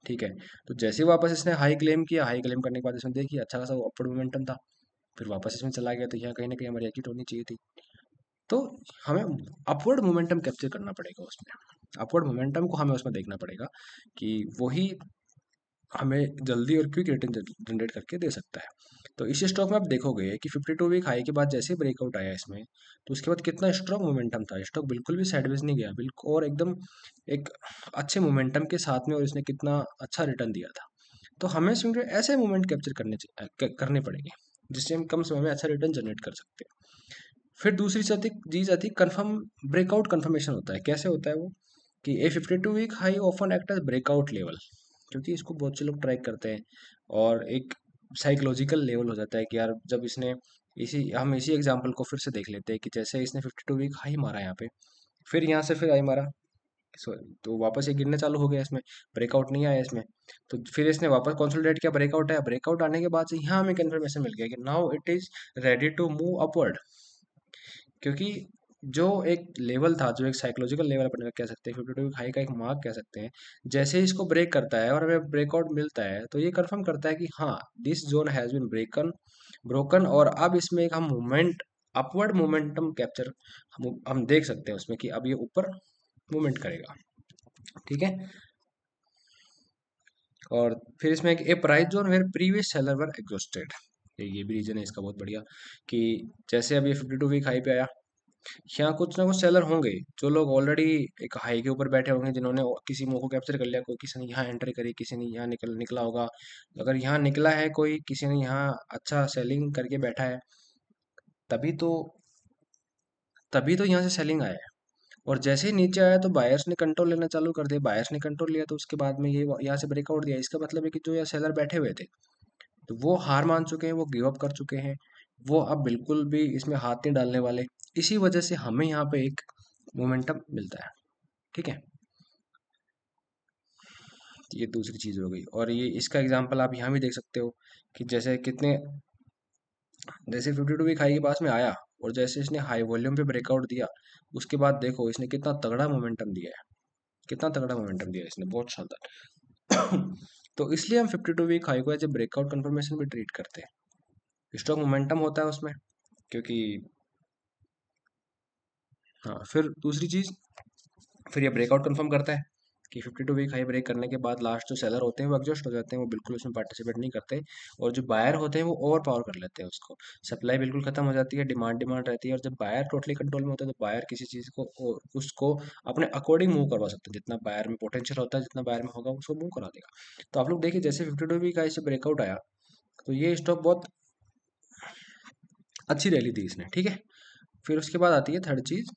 S1: ठीक है, तो जैसे ही वापस इसने हाई क्लेम किया, हाई क्लेम करने के बाद इसने देखिए अच्छा खासा अपवर्ड मोमेंटम था, फिर वापस इसमें चला गया, तो यहाँ कहीं ना कहीं हमारी एग्जिट होनी चाहिए थी। तो हमें अपवर्ड मोमेंटम कैप्चर करना पड़ेगा उसमें, अपवर्ड मोमेंटम को हमें उसमें देखना पड़ेगा कि वही हमें जल्दी और क्विक रिटर्न जनरेट करके दे सकता है। तो इस स्टॉक में आप देखोगे कि 52 वीक हाई के बाद जैसे ब्रेकआउट आया इसमें, तो उसके बाद कितना स्ट्रॉन्ग मोमेंटम था, स्टॉक बिल्कुल भी साइडवेज नहीं गया, बिल्कुल और एकदम एक अच्छे मोमेंटम के साथ में, और इसने कितना अच्छा रिटर्न दिया था। तो हमें इसमें ऐसे मोमेंट कैप्चर करने पड़ेंगे जिससे हम कम समय में अच्छा रिटर्न जनरेट कर सकते हैं। फिर दूसरी चीज आती है कंफर्म, ब्रेकआउट कंफर्मेशन होता है। कैसे होता है वो, कि A52 week high often act as breakout level, क्योंकि इसको बहुत से लोग ट्रैक करते हैं, और एक साइकोलॉजिकल लेवल हो जाता है कि यार जब इसने इसी एग्जांपल को फिर से देख लेते हैं कि जैसे इसने 52 वीक हाई मारा यहाँ पे, फिर यहाँ से फिर हाई मारा, तो वापस ये गिरने चालू हो गया, इसमें ब्रेकआउट नहीं आया इसमें, तो फिर इसने वापस कंसोलिडेट किया, ब्रेकआउट आया, ब्रेकआउट आने के बाद से यहाँ हमें कंफर्मेशन मिल गया कि now it is ready to move upward. क्योंकि जो एक लेवल था, जो एक साइकोलॉजिकल लेवल अपन कह सकते हैं, 52 हाई का एक मार्क कह सकते हैं, जैसे ही इसको ब्रेक करता है और हमें ब्रेकआउट मिलता है, तो ये कंफर्म करता है कि हाँ, this zone has been broken, और अब इसमें एक हम मूवमेंट, अपवर्ड मोमेंटम कैप्चर हम देख सकते हैं उसमें कि अब ये ऊपर मूवमेंट करेगा। ठीक है। और फिर इसमें एक a price zone where previous seller were exhausted, ये भी रीजन है इसका बहुत बढ़िया, कि जैसे अब ये 52 वीक हाई पे आया, यहाँ कुछ ना कुछ सेलर होंगे जो लोग ऑलरेडी एक हाई के ऊपर बैठे होंगे, जिन्होंने किसी मूव को कैप्चर कर लिया, कोई किसी ने यहाँ एंट्री करी, किसी ने यहाँ निकला होगा। अगर यहाँ निकला है कोई, किसी ने यहाँ अच्छा सेलिंग करके बैठा है, तभी तो तभी तो यहाँ से सेलिंग आया है। और जैसे ही नीचे आया तो बायर्स ने कंट्रोल लेना चालू कर दिया, बायर्स ने कंट्रोल लिया, तो उसके बाद में ये यहाँ से ब्रेकआउट दिया, इसका मतलब है कि जो यहाँ सेलर बैठे हुए थे, तो वो हार मान चुके हैं, वो गिव अप कर चुके हैं, वो अब बिल्कुल भी इसमें हाथ नहीं डालने वाले। इसी वजह से हमें यहाँ पे एक मोमेंटम मिलता है। ठीक है। तो ये दूसरी चीज हो गई, और ये इसका एग्जांपल आप यहाँ भी देख सकते हो कि जैसे 52 वीक हाई के पास में आया, और जैसे इसने हाई वॉल्यूम पे ब्रेकआउट दिया, उसके बाद देखो इसने कितना तगड़ा मोमेंटम दिया है, कितना तगड़ा मोमेंटम दिया है इसने, बहुत शानदार। तो इसलिए हम 52 वीक हाई को एज ए ब्रेकआउट कंफर्मेशन भी ट्रीट करते हैं। स्टॉक मोमेंटम होता है उसमें, क्योंकि हाँ, फिर दूसरी चीज, फिर ये ब्रेकआउट कंफर्म करता है कि 52 वीक हाई ब्रेक करने के बाद लास्ट जो सेलर होते हैं वो एग्जॉस्ट हो जाते हैं, वो बिल्कुल उसमें पार्टिसिपेट नहीं करते, और जो बायर होते हैं वो ओवर पावर कर लेते हैं उसको, सप्लाई बिल्कुल खत्म हो जाती है, डिमांड डिमांड रहती है, और जब बायर टोटली कंट्रोल में होता है तो बायर किसी चीज़ को उसको अपने अकॉर्डिंग मूव करवा सकते हैं, जितना बायर में पोटेंशियल होता है, जितना बायर में होगा उसको मूव करा देगा। तो आप लोग देखिए जैसे 52 वीक हाई से ब्रेकआउट आया, तो ये स्टॉक बहुत अच्छी रैली दी इसने। ठीक है। फिर उसके बाद आती है थर्ड चीज,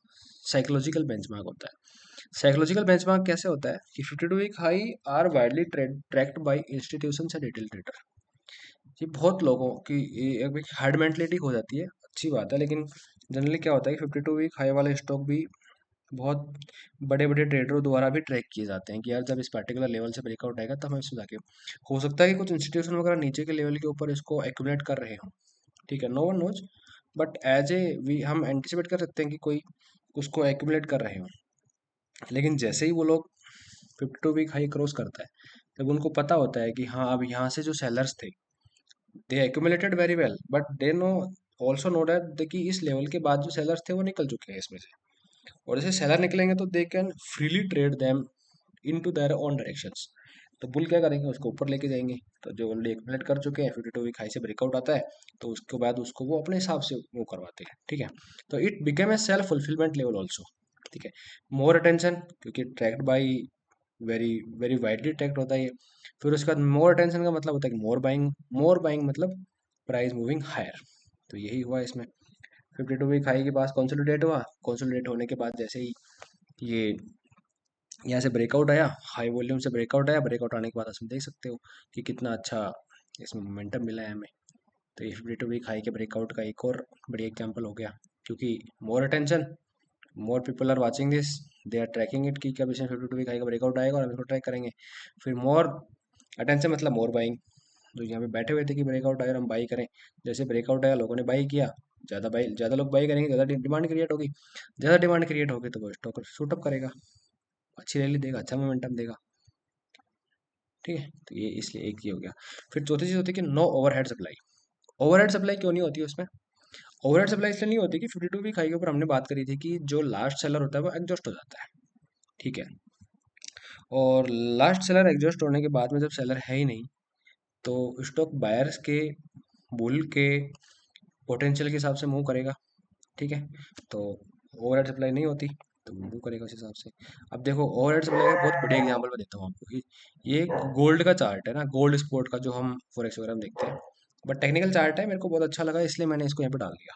S1: साइकोलॉजिकल बेंचमार्क होता है। साइकोलॉजिकल बेंचमार्क कैसे होता है कि 52 week high are widely tracked by institution से रिटेल ट्रेडर। ये बहुत लोगों की एक हार्ड मेंटलिटी हो जाती है, अच्छी बात है, लेकिन जनरली क्या होता है कि 52 वीक हाई वाले स्टॉक भी बहुत बड़े बड़े ट्रेडरों द्वारा भी ट्रैक किए जाते हैं कि यार जब इस पर्टिकुलर लेवल से ब्रेकआउट आएगा तब हम इसमें जाके, हो सकता है कि कुछ इंस्टीट्यूशन वगैरह नीचे के लेवल के ऊपर इसको एक्यूमुलेट कर रहे हो। ठीक है, no one knows, but as a we हम एंटिसिपेट कर सकते हैं कि कोई उसको एक्यूमुलेट कर रहे हो। लेकिन जैसे ही वो लोग 52 वीक हाई क्रॉस करता है, तब उनको पता होता है कि हाँ, अब यहाँ से जो सेलर्स थे, they accumulated very well, but they know also know that कि इस लेवल के बाद जो सेलर्स थे वो निकल चुके हैं इसमें से, और जैसे सेलर निकलेंगे तो they can freely trade them into their own directions. तो बुल क्या करेंगे, उसको ऊपर लेके जाएंगे। तो जो ऑलरेडी एक्यूमुलेट कर चुके हैं, 52 वीक हाई से ब्रेकआउट आता है, तो उसके बाद उसको वो अपने हिसाब से वो करवाते हैं। ठीक है। तो it became a self fulfilment level also. ठीक है। मोर अटेंशन, क्योंकि tracked by very very widely tracked होता है ये। फिर उसके बाद मोर अटेंशन का मतलब होता है कि मोर बाइंग मतलब प्राइस मूविंग हायर। तो यही हुआ इसमें। 52 वीक हाई के पास कंसोलिडेट हुआ, कंसोलिडेट होने के बाद जैसे ही ये यहाँ से ब्रेकआउट आया, हाई वॉल्यूम से ब्रेकआउट आया, ब्रेकआउट आने के बाद इसमें देख सकते हो कि कितना अच्छा इसमें मोमेंटम मिला है हमें। तो ये 52 वीक हाई के ब्रेकआउट का एक और बढ़िया एग्जांपल हो गया, क्योंकि more attention, more people are watching this, they are tracking it कि कब इसमें 52 वीक हाई का ब्रेकआउट आएगा और हम इसको ट्रैक करेंगे। फिर मोर अटेंशन मतलब मोर बाइंग, जो यहाँ पे बैठे हुए थे कि ब्रेकआउट आया और हम बाई करें, जैसे ब्रेकआउट आया लोगों ने बाई किया, ज़्यादा लोग बाई करेंगे, ज़्यादा डिमांड क्रिएट होगी, ज़्यादा डिमांड क्रिएट होगी तो वो स्टॉक शूटअप करेगा, अच्छी रैली देगा, अच्छा मोमेंटम देगा। ठीक है। तो ये इसलिए एक ये हो गया। फिर चौथी चीज़ होती है कि no overhead supply. Overhead supply क्यों नहीं होती है उसमें? ओवरहेड सप्लाई इसलिए नहीं होती कि 52 वीक हाई के ऊपर हमने बात करी थी कि जो लास्ट सेलर होता है वो एग्जॉस्ट हो जाता है, ठीक है। और लास्ट सेलर एग्जॉस्ट होने के बाद में जब सेलर है ही नहीं, तो स्टॉक बायर्स के बुल के पोटेंशियल के हिसाब से मूव करेगा, ठीक है। तो ओवरहेड सप्लाई नहीं होती तो मूव करेगा उस हिसाब से। अब देखो ओवरहेड सप्लाई का बहुत बढ़िया एग्जांपल मैं देता हूँ आपको कि ये गोल्ड का चार्ट है ना, गोल्ड स्पॉट का जो हम फॉरेक्स वगैरह में देखते हैं, बट टेक्निकल चार्ट है, मेरे को बहुत अच्छा लगा इसलिए मैंने इसको यहाँ पे डाल दिया।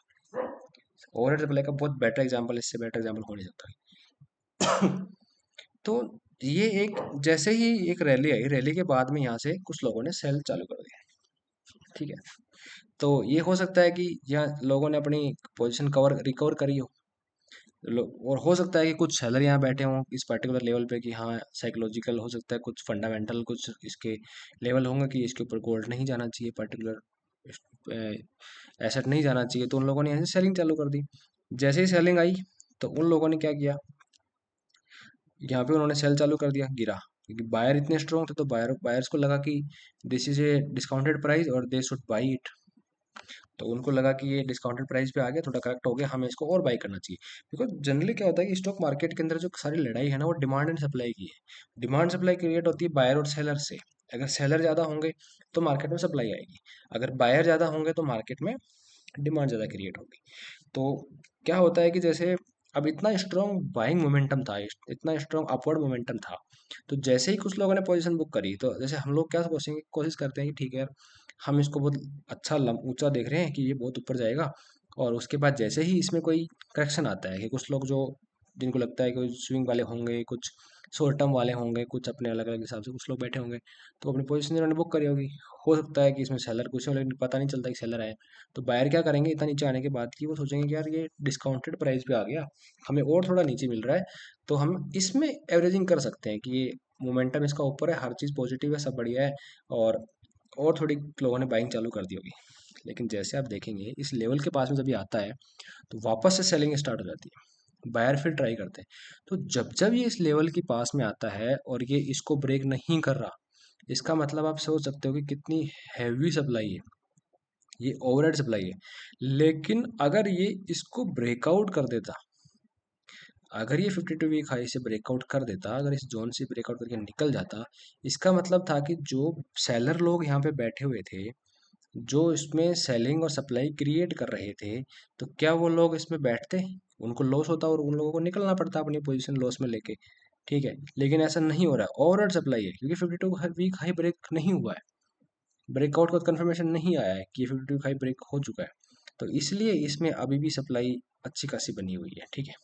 S1: ओवरहेड सप्लाई का बहुत बेटर एग्जांपल, इससे बेटर एग्जांपल हो नहीं सकता। तो ये एक, जैसे ही एक रैली आई, रैली के बाद में यहाँ से कुछ लोगों ने सेल चालू कर दिया, ठीक है। तो ये हो सकता है कि यहाँ लोगों ने अपनी पोजीशन कवर रिकवर करी हो, और हो सकता है कि कुछ सेलर यहाँ बैठे हों इस पर्टिकुलर लेवल पे कि हाँ साइकोलॉजिकल हो सकता है, कुछ फंडामेंटल कुछ इसके लेवल होंगे कि इसके ऊपर गोल्ड नहीं जाना चाहिए, पर्टिकुलर एसेट नहीं जाना चाहिए, तो उन लोगों ने यहाँ से सेलिंग चालू कर दी। जैसे ही सेलिंग आई तो उन लोगों ने क्या किया, यहाँ पे उन्होंने सेल चालू कर दिया, गिरा, क्योंकि बायर इतने स्ट्रॉन्ग थे तो बायर्स को लगा कि this is a discounted price और दे शुड बाई इट। तो उनको लगा कि ये डिस्काउंटेड प्राइस पे आ गया, थोड़ा करेक्ट हो गया, हमें इसको और बाई करना चाहिए। बिकॉज जनरली क्या होता है कि स्टॉक मार्केट के अंदर जो सारी लड़ाई है ना वो डिमांड एंड सप्लाई की है। डिमांड सप्लाई क्रिएट होती है बायर और सेलर से। अगर सेलर ज़्यादा होंगे तो मार्केट में सप्लाई आएगी, अगर बायर ज़्यादा होंगे तो मार्केट में डिमांड ज़्यादा क्रिएट होगी। तो क्या होता है कि जैसे अब इतना स्ट्रॉन्ग बाइंग मोमेंटम था, इतना स्ट्रॉन्ग अपवर्ड मोमेंटम था, तो जैसे ही कुछ लोगों ने पोजीशन बुक करी, तो जैसे हम लोग क्या कोशिश कोशिश करते हैं कि ठीक है यार, हम इसको बहुत अच्छा ऊंचा देख रहे हैं कि ये बहुत ऊपर जाएगा, और उसके बाद जैसे ही इसमें कोई करेक्शन आता है कि कुछ लोग जो जिनको लगता है कि स्विंग वाले होंगे, कुछ शॉर्ट टर्म वाले होंगे, कुछ अपने अलग अलग हिसाब से कुछ लोग बैठे होंगे, तो अपनी पोजीशन जिन्होंने बुक करी होगी, हो सकता है कि इसमें सेलर कुछ हो, लेकिन पता नहीं चलता कि सेलर है। तो बायर क्या करेंगे इतना नीचे आने के बाद कि वो सोचेंगे कि यार ये डिस्काउंटेड प्राइस पे आ गया, हमें और थोड़ा नीचे मिल रहा है, तो हम इसमें एवरेजिंग कर सकते हैं कि ये मोमेंटम इसका ऊपर है, हर चीज़ पॉजिटिव है, सब बढ़िया है, और थोड़ी लोगों ने बाइंग चालू कर दी होगी। लेकिन जैसे आप देखेंगे इस लेवल के पास में जब ये आता है तो वापस से सेलिंग स्टार्ट हो जाती है, बायर फिर ट्राई करते हैं। तो जब जब ये इस लेवल के पास में आता है और ये इसको ब्रेक नहीं कर रहा, इसका मतलब आप सोच सकते हो कि कितनी हैवी सप्लाई है, ये ओवरहेड सप्लाई है। लेकिन अगर ये इसको ब्रेकआउट कर देता, अगर ये 52 वीक हाई से ब्रेकआउट कर देता, अगर इस जोन से ब्रेकआउट करके निकल जाता, इसका मतलब था कि जो सेलर लोग यहाँ पे बैठे हुए थे, जो इसमें सेलिंग और सप्लाई क्रिएट कर रहे थे, तो क्या वो लोग इसमें बैठते, उनको लॉस होता और उन लोगों को निकलना पड़ता अपनी पोजीशन लॉस में लेके, ठीक है। लेकिन ऐसा नहीं हो रहा है, ओवरहेड सप्लाई है, क्योंकि 52 वीक हाई ब्रेक नहीं हुआ है, ब्रेकआउट का कंफर्मेशन नहीं आया है कि 52 हाई ब्रेक हो चुका है, तो इसलिए इसमें अभी भी सप्लाई अच्छी खासी बनी हुई है, ठीक है।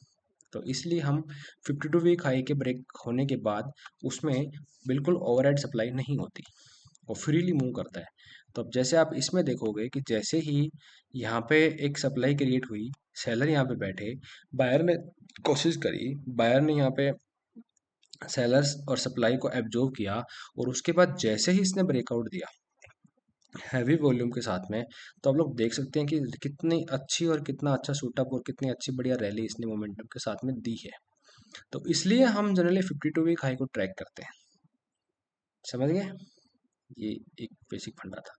S1: तो इसलिए हम 52 वीक हाई के ब्रेक होने के बाद उसमें बिल्कुल ओवरहेड सप्लाई नहीं होती, वो फ्रीली मूव करता है। तो अब जैसे आप इसमें देखोगे कि जैसे ही यहाँ पे एक सप्लाई क्रिएट हुई, सेलर यहाँ पे बैठे, बायर ने कोशिश करी, बायर ने यहाँ पे सेलर्स और सप्लाई को एब्जॉर्ब किया, और उसके बाद जैसे ही इसने ब्रेकआउट दिया हैवी वॉल्यूम के साथ में, तो आप लोग देख सकते हैं कि कितनी अच्छी और कितना अच्छा शूटअप और कितनी अच्छी बढ़िया रैली इसने मोमेंटम के साथ में दी है। तो इसलिए हम जनरली 52 वीक हाई को ट्रैक करते हैं, समझ गए, ये एक बेसिक फंडा था।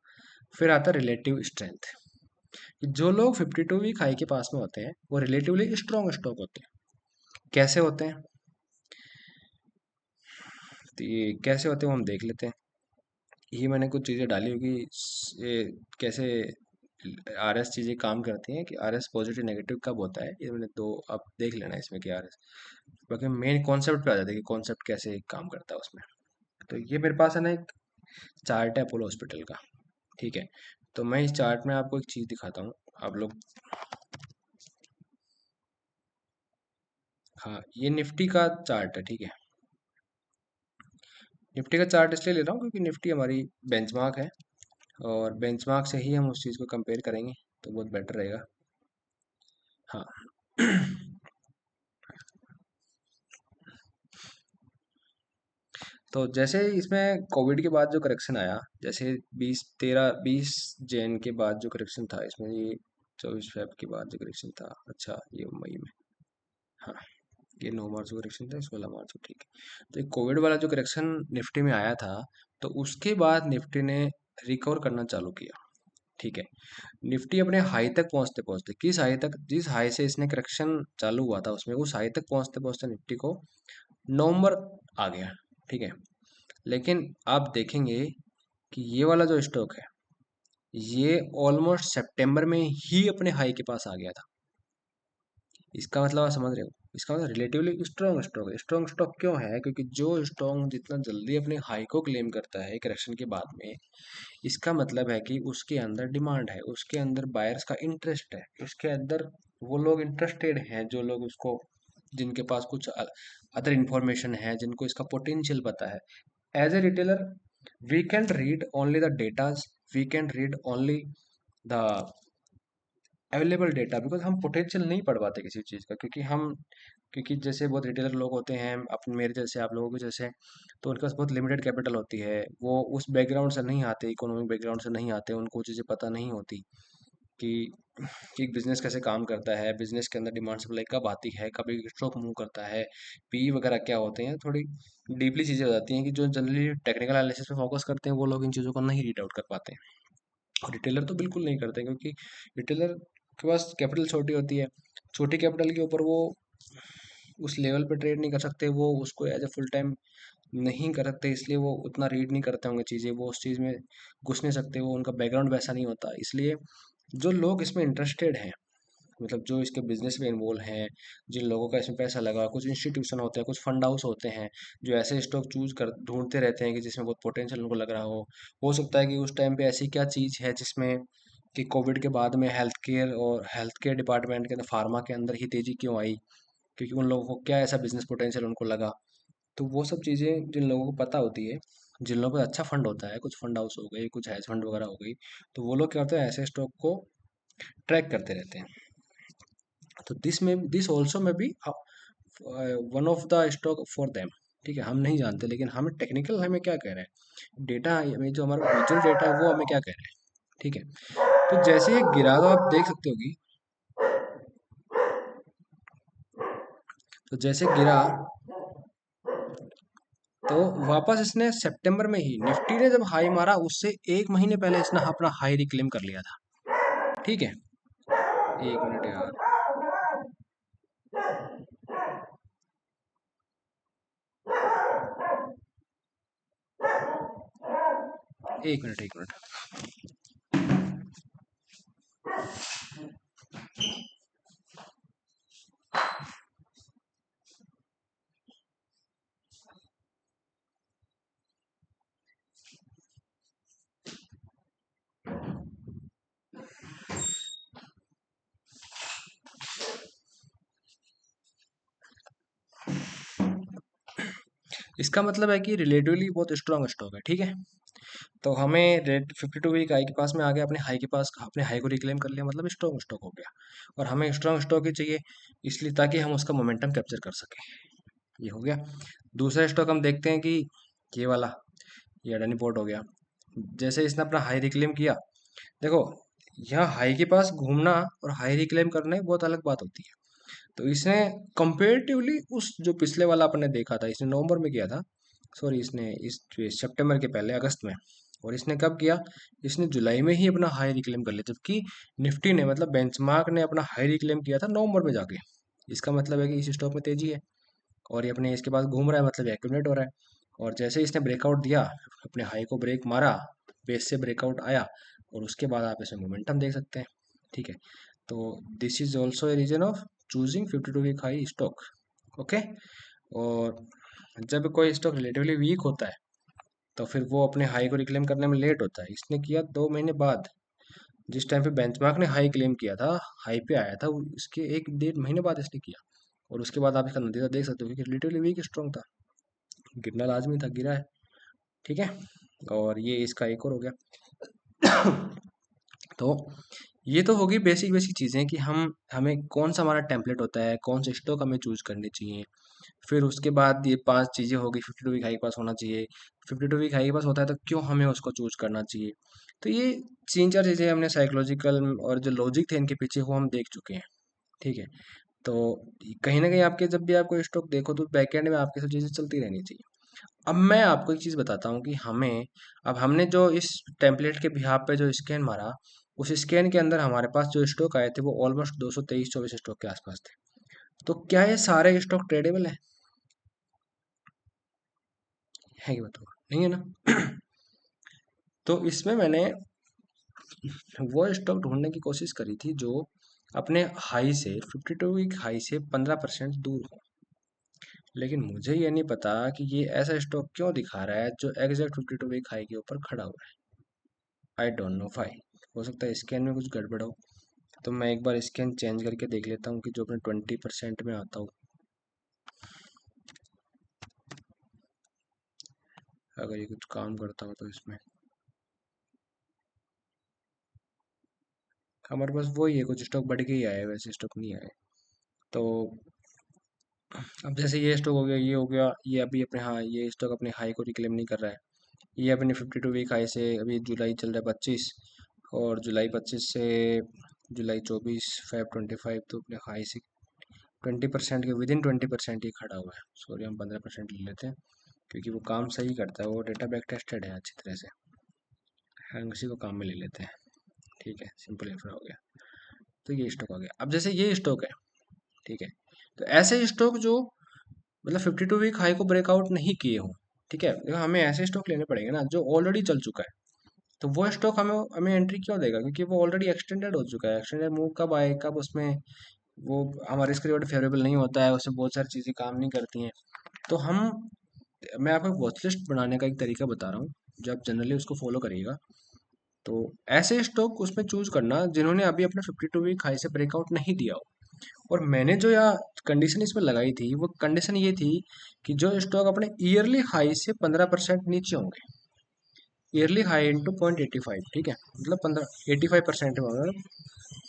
S1: फिर आता है रिलेटिव स्ट्रेंथ, कि जो लोग 52 वीक हाई के पास में होते हैं वो रिलेटिवली स्ट्रॉन्ग स्टॉक होते हैं। कैसे होते हैं, तो ये कैसे होते हैं वो हम देख लेते हैं। ये मैंने कुछ चीज़ें डाली होगी, ये कैसे आर एस चीज़ें काम करती हैं, कि आर एस पॉजिटिव नेगेटिव कब होता है, ये मैंने दो, आप देख लेना इसमें कि आर एस, बाकी मेन कॉन्सेप्ट पे आ जाता है कि कॉन्सेप्ट कैसे काम करता है उसमें। तो ये मेरे पास है ना एक चार्ट है अपोलो हॉस्पिटल का, ठीक है। तो मैं इस चार्ट में आपको एक चीज़ दिखाता हूँ, आप लोग, हाँ ये निफ्टी का चार्ट है, ठीक है। निफ्टी का चार्ट इसलिए ले रहा हूँ क्योंकि निफ्टी हमारी बेंचमार्क है, और बेंचमार्क से ही हम उस चीज़ को कंपेयर करेंगे तो बहुत बेटर रहेगा। हाँ। तो जैसे इसमें कोविड के बाद जो करेक्शन आया, जैसे 20 के बाद जो करेक्शन था इसमें, ये 24 फेब के बाद जो करेक्शन था, अच्छा ये मई में, हाँ ये 9 मार्च को करेक्शन था, 16 मार्च को, ठीक है। तो ये कोविड वाला जो करेक्शन निफ्टी में आया था, तो उसके बाद निफ्टी ने रिकवर करना चालू किया, ठीक है। निफ्टी अपने हाई तक पहुंचते पहुंचते, किस हाई तक, जिस हाई से इसने करेक्शन चालू हुआ था उसमें, उस हाई तक पहुंचते पहुंचते निफ्टी को नवंबर आ गया। ठीक है। लेकिन आप देखेंगे कि ये वाला जो स्टॉक है, ये ऑलमोस्ट सितंबर में ही अपने हाई के पास आ गया था। इसका मतलब आप समझ रहे हो, इसका मतलब रिलेटिवली स्ट्रॉन्ग स्टॉक है। स्ट्रॉन्ग स्टॉक क्यों है? क्योंकि जो स्टॉक जितना जल्दी अपने हाई को क्लेम करता है करेक्शन के बाद में, इसका मतलब है कि उसके अंदर डिमांड है, उसके अंदर बायर्स का इंटरेस्ट है, उसके अंदर वो लोग इंटरेस्टेड हैं, जो लोग उसको, जिनके पास कुछ अदर इंफॉर्मेशन है, जिनको इसका पोटेंशियल पता है। As a retailer, we can read only the datas, we can read only the available data, because हम पोटेंशियल नहीं पढ़ पाते किसी चीज़ का, क्योंकि जैसे बहुत रिटेलर लोग होते हैं अपने, मेरे जैसे, आप लोगों के जैसे, तो उनके पास बहुत लिमिटेड कैपिटल होती है, वो उस बैकग्राउंड से नहीं आते, इकोनॉमिक बैकग्राउंड से नहीं आते, उनको चीज़ें पता नहीं होती कि बिजनेस कैसे काम करता है, बिजनेस के अंदर डिमांड सप्लाई कब आती है, कभी स्टॉक मूव करता है, पी वगैरह क्या होते हैं, थोड़ी डीपली चीज़ें हो जाती हैं कि जो जनरली टेक्निकल एनालिसिस पे फोकस करते हैं वो लोग इन चीज़ों को नहीं रीड आउट कर पाते हैं। और रिटेलर तो बिल्कुल नहीं करते, क्योंकि रिटेलर के पास कैपिटल छोटी होती है, छोटी कैपिटल के ऊपर वो उस लेवल पे ट्रेड नहीं कर सकते, वो उसको एज ए फुल टाइम नहीं कर सकते, इसलिए वो उतना रीड नहीं करते होंगे चीज़ें, वो उस चीज़ में घुस नहीं सकते, वो उनका बैकग्राउंड वैसा नहीं होता। इसलिए जो लोग इसमें इंटरेस्टेड हैं, मतलब जो इसके बिजनेस में इन्वॉल्व हैं, जिन लोगों का इसमें पैसा लगा, कुछ इंस्टीट्यूशन होते हैं, कुछ फंड हाउस होते हैं, जो ऐसे स्टॉक चूज कर ढूंढते रहते हैं कि जिसमें बहुत पोटेंशियल उनको लग रहा हो सकता है कि उस टाइम पे ऐसी क्या चीज़ है जिसमें, कि कोविड के बाद में हेल्थ केयर डिपार्टमेंट के अंदर, फार्मा के अंदर ही तेजी क्यों आई, क्योंकि उन लोगों को क्या ऐसा बिजनेस पोटेंशियल उनको लगा। तो वो सब चीज़ें जिन लोगों को पता होती है, जिन लोगों का अच्छा फंड होता है, कुछ फंड हाउस हो गए, कुछ हेज फंड वगैरह हो गई, तो वो लोग क्या करते हैं, ऐसे स्टॉक को ट्रैक करते रहते हैं। तो दिस ऑल्सो में be one of the stock for them. ठीक है, हम नहीं जानते, लेकिन हमें टेक्निकल हमें क्या कह रहे हैं, डेटा में जो हमारा विजुअल डेटा है वो हमें क्या कह रहे हैं। ठीक है। तो जैसे ये गिरा तो आप देख सकते हो कि, तो जैसे गिरा तो वापस इसने सितंबर में ही, निफ्टी ने जब हाई मारा उससे एक महीने पहले इसने अपना हाई रिक्लेम कर लिया था। ठीक है। एक मिनट यार, एक मिनट। इसका मतलब है कि रिलेटिवली बहुत स्ट्रांग स्टॉक है। ठीक है। तो हमें रेट 52 वीक हाई के पास में आ गया, अपने हाई के पास, अपने हाई को रिक्लेम कर लिया, मतलब स्ट्रॉन्ग स्टॉक हो गया। और हमें स्ट्रॉन्ग स्टॉक ही चाहिए, इसलिए ताकि हम उसका मोमेंटम कैप्चर कर सकें। ये हो गया। दूसरा स्टॉक हम देखते हैं कि ये वाला, ये अडानी पोर्ट हो गया। जैसे इसने अपना हाई रिक्लेम किया, देखो, यहाँ हाई के पास घूमना और हाई रिक्लेम करना एक बहुत अलग बात होती है। तो इसने कंपेरेटिवली उस जो पिछले वाला अपने देखा था, इसने नवंबर में किया था, सॉरी, इसने इस सितंबर के पहले, अगस्त में, और इसने कब किया, इसने जुलाई में ही अपना हाई रिक्लेम कर लिया, जबकि निफ्टी ने, मतलब बेंचमार्क ने अपना हाई रिक्लेम किया था नवंबर में जाके। इसका मतलब है कि इस स्टॉक में तेजी है, और ये अपने इसके पास घूम रहा है, मतलब एक्यूमुलेट हो रहा है। और जैसे इसने ब्रेकआउट दिया, अपने हाई को ब्रेक मारा, बेस से ब्रेकआउट आया, और उसके बाद आप इसमें मोमेंटम देख सकते हैं। ठीक है। तो this is also a reason of choosing 52 week high stock. Okay. और जब कोई स्टॉक रिलेटिवली वीक होता है, तो फिर वो अपने हाई को रिक्लेम करने में लेट होता है। इसने किया 2 महीने बाद, जिस टाइम पे बेंचमार्क ने हाई क्लेम किया था, हाई पे आया था, इसके 1 1.5 महीने बाद इसने किया। और उसके बाद आप इसका नतीजा देख सकते हो कि रिलेटिवली वीक स्ट्रॉन्ग था, गिरना लाजमी था, गिरा है। ठीक है। और ये इसका एक और हो गया। तो ये तो होगी बेसिक बेसिक चीज़ें कि हमें कौन सा हमारा टेम्पलेट होता है, कौन से स्टॉक हमें चूज करने चाहिए। फिर उसके बाद ये 5 चीज़ें होगी, 52 वीक हाई के पास होना चाहिए, 52 वीक हाई के पास होता है तो क्यों हमें उसको चूज करना चाहिए। तो ये 3 4 चीज़ें हमने साइकोलॉजिकल और जो लॉजिक थे इनके पीछे, वो हम देख चुके हैं। ठीक है। तो कहीं ना कहीं आपके, जब भी आपको स्टॉक देखो तो बैकएंड में आपकी सब चीज़ें चलती रहनी चाहिए। अब मैं आपको एक चीज़ बताता हूँ कि हमें, अब हमने जो इस टेम्पलेट के बिहाफ पे जो स्कैन मारा, उस स्कैन के अंदर हमारे पास जो स्टॉक आए थे वो ऑलमोस्ट 223-24 स्टॉक के आसपास थे। तो क्या ये सारे स्टॉक ट्रेडेबल है कि बताओ? नहीं है ना। तो इसमें मैंने वो स्टॉक ढूंढने की कोशिश करी थी जो अपने हाई से 52 वीक हाई से 15% दूर हो। लेकिन मुझे ये नहीं पता कि ये ऐसा स्टॉक क्यों दिखा रहा है जो एग्जैक्ट 52 वीक हाई के ऊपर खड़ा हुआ है। I don't know why. हो सकता है स्कैन में कुछ गड़बड़ हो। तो मैं एक बार स्कैन चेंज करके देख लेता हूँ कि जो अपने 20% में आता हो, अगर ये कुछ काम करता हो तो इसमें हमारे पास वही है, कुछ स्टॉक बढ़ के ही आए, वैसे स्टॉक नहीं आए। तो अब जैसे ये स्टॉक हो गया, ये हो गया, ये अभी अपने, हाँ ये स्टॉक अपने हाई को रिक्लेम नहीं कर रहा है। ये अपने 52 वीक हाई से, अभी जुलाई चल रहा है 25, और जुलाई 25 से जुलाई 24, फेब 25, तो अपने हाई से 20% के विदिन 20% ही खड़ा हुआ है। सॉरी, हम 15% ले लेते हैं क्योंकि वो काम सही करता है, वो डेटा बैक टेस्टेड है अच्छी तरह से। हम उसी को काम में ले लेते हैं। ठीक है, सिंपल इंफ्रा हो गया। तो ये स्टॉक हो गया। अब जैसे ये स्टॉक है, ठीक है, तो ऐसे स्टॉक जो मतलब 52 वीक हाई को ब्रेकआउट नहीं किए हों, ठीक है, देखो हमें ऐसे स्टॉक लेने पड़ेंगे ना जो ऑलरेडी चल चुका है। तो वो स्टॉक हमें हमें एंट्री क्यों देगा? क्योंकि वो ऑलरेडी एक्सटेंडेड हो चुका है। एक्सटेंडेड मूव कब आए, कब उसमें वो हमारे रिस्क रिवॉर्ड फेवरेबल नहीं होता है, उससे बहुत सारी चीज़ें काम नहीं करती हैं। तो हम मैं आपको वॉच लिस्ट बनाने का एक तरीका बता रहा हूँ, जो आप जनरली उसको फॉलो करिएगा। तो ऐसे स्टॉक उसमें चूज करना जिन्होंने अभी अपना 52 वीक हाई से ब्रेकआउट नहीं दिया हो। और मैंने जो या कंडीशन इसमें लगाई थी, वो कंडीशन ये थी कि जो स्टॉक अपने ईयरली हाई से 15% नीचे होंगे। ईयरली हाई इंटू 0.85, ठीक है, मतलब 85%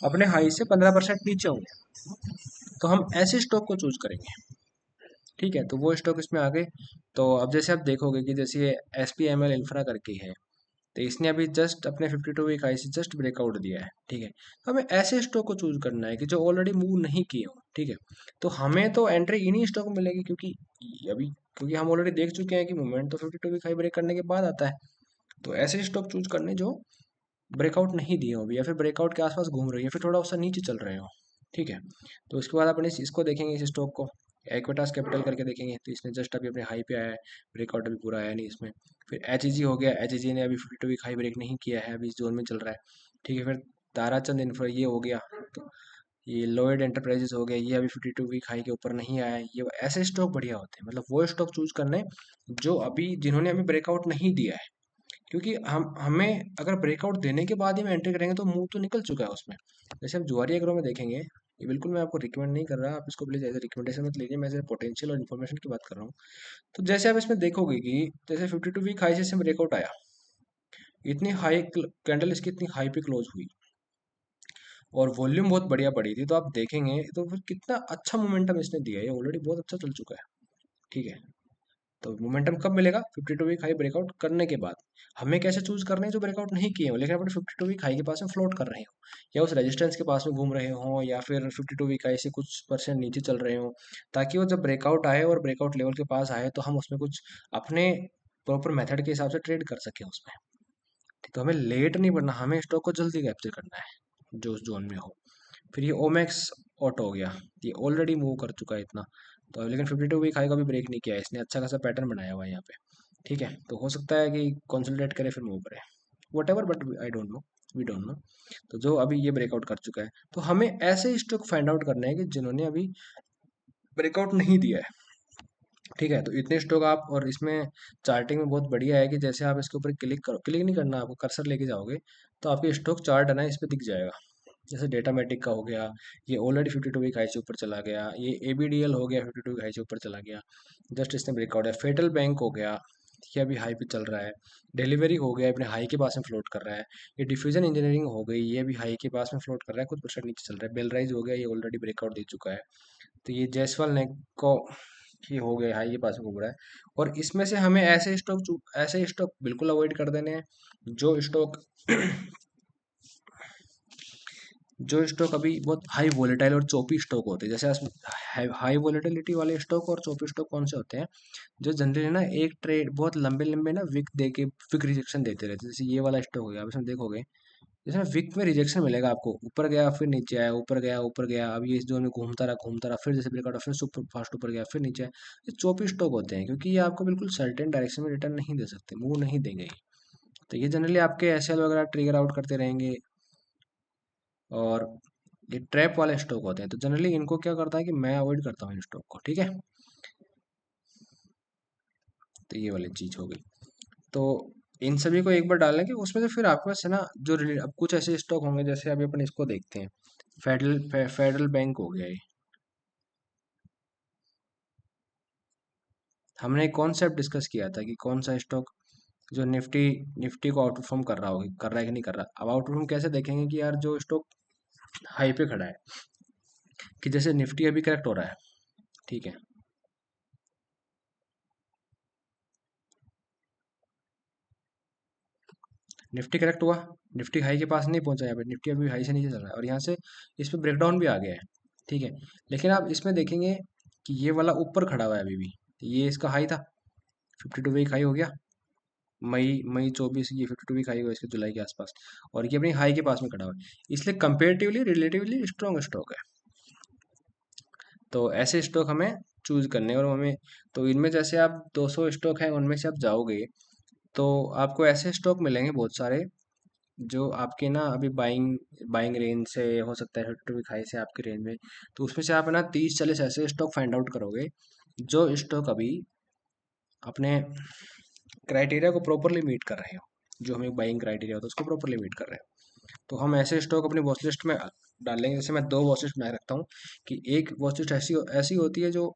S1: अपने हाई से 15% नीचे होंगे। तो हम ऐसे स्टॉक को चूज करेंगे। ठीक है, तो वो स्टॉक इसमें आ गए। तो अब जैसे आप देखोगे कि जैसे ये एस पी एम एल इंफ्रा करके है, तो इसने अभी जस्ट अपने 52 वीक आई से जस्ट ब्रेकआउट दिया है। ठीक है, तो हमें ऐसे स्टॉक को चूज करना है कि जो ऑलरेडी मूव नहीं किए हो। ठीक है, तो हमें तो एंट्री इन्हीं स्टॉक में मिलेगी, क्योंकि अभी क्योंकि हम ऑलरेडी देख चुके हैं कि मूवमेंट तो 52 वीक हाई ब्रेक करने के बाद आता है। तो ऐसे स्टॉक चूज करने जो ब्रेकआउट नहीं दिए हो अभी, या फिर ब्रेकआउट के आसपास घूम रही है, फिर थोड़ा उससे नीचे चल रहे हो। ठीक है, तो उसके बाद अपन इसको देखेंगे, इस स्टॉक को एक्विटास कैपिटल करके देखेंगे। तो इसने जस्ट अभी अपने हाई पे आया है, ब्रेकआउट अभी पूरा आया नहीं इसमें। फिर एच ई जी हो गया, एच ई जी ने अभी 52 वीक हाई ब्रेक नहीं किया है, अभी इस जोन में चल रहा है। ठीक है, फिर ताराचंद इंफ्रा ये हो गया। तो ये लोएड एंटरप्राइजेस हो गया, ये अभी 52 वीक हाई के ऊपर नहीं आया है। ये ऐसे स्टॉक बढ़िया होते हैं, मतलब वो स्टॉक चूज करने जो अभी जिन्होंने अभी ब्रेकआउट नहीं दिया है। क्योंकि हम हमें अगर ब्रेकआउट देने के बाद ही हम एंट्री करेंगे तो मूव तो निकल चुका है उसमें। जैसे हम जुआरी एग्रो में देखेंगे, ये बिल्कुल मैं आपको रिकमेंड नहीं कर रहा, आप इसको प्लीज एज ए रिकमेंडेशन मत लीजिए, मैं पोटेंशियल और इन्फॉर्मेशन की बात कर रहा हूँ। तो जैसे आप इसमें देखोगे कि जैसे 52 वीक हाई से ब्रेकआउट आया, इतनी हाई कैंडल इसकी इतनी हाई पे क्लोज हुई, और वॉल्यूम बहुत बढ़िया पड़ी थी। तो आप देखेंगे तो फिर कितना अच्छा मोमेंटम इसने दिया है, ये ऑलरेडी बहुत अच्छा चल चुका है। ठीक है, तो मोमेंटम कब मिलेगा? 52 वीक हाई ब्रेकआउट करने के बाद। हमें कैसे चूज करने हैं? जो ब्रेकआउट नहीं किए हो लेकिन अपने 52 वीक हाई के पास में फ्लोट कर रहे हो, या उस रेजिस्टेंस के पास में घूम रहे हो, या फिर 52 वीक हाई से कुछ परसेंट नीचे चल रहे हो, ताकि वो जब ब्रेकआउट आए और ब्रेकआउट लेवल के पास आए तो हम उसमें कुछ अपने प्रॉपर मेथड के हिसाब से ट्रेड कर सकें उसमें। तो हमें लेट नहीं बढ़ना, हमें स्टॉक को जल्दी कैप्चर करना है जो उस जोन में हो। फिर ये ओमेक्स ऑटो हो गया, ये ऑलरेडी मूव कर चुका है इतना। तो लेकिन 52 वीक हाई का भी ब्रेक नहीं किया है इसने, अच्छा खासा पैटर्न बनाया हुआ है यहाँ पे। ठीक है, तो हो सकता है कि कंसोलिडेट करे फिर मूव करे, whatever, but I don't know, we don't know. तो जो अभी ये ब्रेकआउट कर चुका है, तो हमें ऐसे स्टॉक फाइंड आउट करने हैं कि जिन्होंने अभी ब्रेकआउट नहीं दिया है। ठीक है, तो इतने स्टॉक आप, और इसमें चार्टिंग में बहुत बढ़िया है कि जैसे आप इसके ऊपर क्लिक करो, क्लिक नहीं करना, आपको कर्सर लेके जाओगे तो आपके स्टॉक चार्ट है ना इस पे दिख जाएगा। जैसे डेटामेटिक का हो गया, ये ऑलरेडी 52 वीक हाई से ऊपर चला गया, ये एबीडीएल हो गया 52 वीक हाई से ऊपर चला गया, जस्ट इसने ब्रेकआउट है। फेडरल बैंक हो गया, ये अभी हाई पे चल रहा है। डिलीवरी हो गया, अपने हाई के पास में फ्लोट कर रहा है। ये डिफ्यूजन इंजीनियरिंग हो गई, ये भी हाई के पास में फ्लोट कर रहा है, कुछ परसेंट नीचे चल रहा है। बेलराइज हो गया, ये ऑलरेडी ब्रेकआउट दे चुका है। तो ये जयसवाल ने को ये हो गया हाई के पास में घूम रहा है। और इसमें से हमें ऐसे स्टॉक बिल्कुल अवॉइड कर देने हैं जो स्टॉक जो स्टॉक अभी बहुत हाई वोलेटाइल और चोपी स्टॉक होते हैं। जैसे हाई वोलेटिलिटी वाले स्टॉक और चोपी स्टॉक कौन से होते हैं? जो जनरली ना एक ट्रेड बहुत लंबे लंबे ना विक दे के विक रिजेक्शन देते रहते हैं। जैसे ये वाला स्टॉक हो गया, आप इसमें देखोगे इसमें विक में रिजेक्शन मिलेगा आपको, ऊपर गया फिर नीचे आया, ऊपर गया ऊपर गया, अब ये इस जोन में घूमता रहा, फिर जैसे ब्रेकआउट फिर सुपर फास्ट ऊपर गया फिर नीचे आया। ये चोपी स्टॉक होते हैं, क्योंकि ये आपको बिल्कुल सर्टेन डायरेक्शन में रिटर्न नहीं दे सकते, मूव नहीं देंगे ये। तो ये जनरली आपके एसएल वगैरह ट्रिगर आउट करते रहेंगे, और ये ट्रैप वाले स्टॉक होते हैं, तो जनरली इनको क्या करता है कि मैं अवॉइड करता हूँ इन स्टॉक को, ठीक है। तो ये वाली चीज़ हो गई। तो इन सभी को एक बार डालेंगे उसमें, तो फिर आपके पास है ना जो अब कुछ ऐसे स्टॉक होंगे, जैसे अभी अपन इसको देखते हैं, फेडरल बैंक हो गया ये। हमने एक कॉन्सेप्ट डिस्कस किया था कि कौन सा स्टॉक जो निफ्टी निफ्टी को आउट परफॉर्म कर रहा है कि नहीं कर रहा। अब आउट परफॉर्म कैसे देखेंगे कि यार जो स्टॉक हाई पे खड़ा है, कि जैसे निफ्टी अभी करेक्ट हो रहा है, ठीक है, निफ्टी करेक्ट हुआ, निफ्टी हाई के पास नहीं पहुंचा, यहाँ पे निफ्टी अभी हाई से नीचे चल रहा है, और यहाँ से इस पे ब्रेकडाउन भी आ गया है, ठीक है। लेकिन आप इसमें देखेंगे कि ये वाला ऊपर खड़ा हुआ है अभी भी, तो ये इसका हाई था, 52 वीक हाई हो गया, मई मई 24, ये 52 वीक हाई हुआ इसके जुलाई के आसपास, और ये अपनी हाई के पास में खड़ा हुआ है, इसलिए कंपेरेटिवली रिलेटिवली स्ट्रॉन्ग स्टॉक है। तो ऐसे स्टॉक हमें चूज करने हैं, और हमें, तो इनमें जैसे आप 200 स्टॉक हैं उनमें से आप जाओगे, तो आपको ऐसे स्टॉक मिलेंगे बहुत सारे, जो आपके ना अभी बाइंग बाइंग रेंज से हो सकता है, 52 वीक हाई से आपके रेंज में, तो उसमें से आप है ना 30-40 ऐसे स्टॉक फाइंड आउट करोगे, जो स्टॉक अभी अपने क्राइटेरिया को प्रॉपरली मीट कर रहे हो, जो हमें बाइंग क्राइटेरिया होता है उसको प्रॉपरली मीट कर रहे हो। तो हम ऐसे स्टॉक अपनी वॉच लिस्ट में डालेंगे, जैसे मैं दो वॉच लिस्ट बना रखता हूँ, कि एक वॉच लिस्ट ऐसी ऐसी होती है जो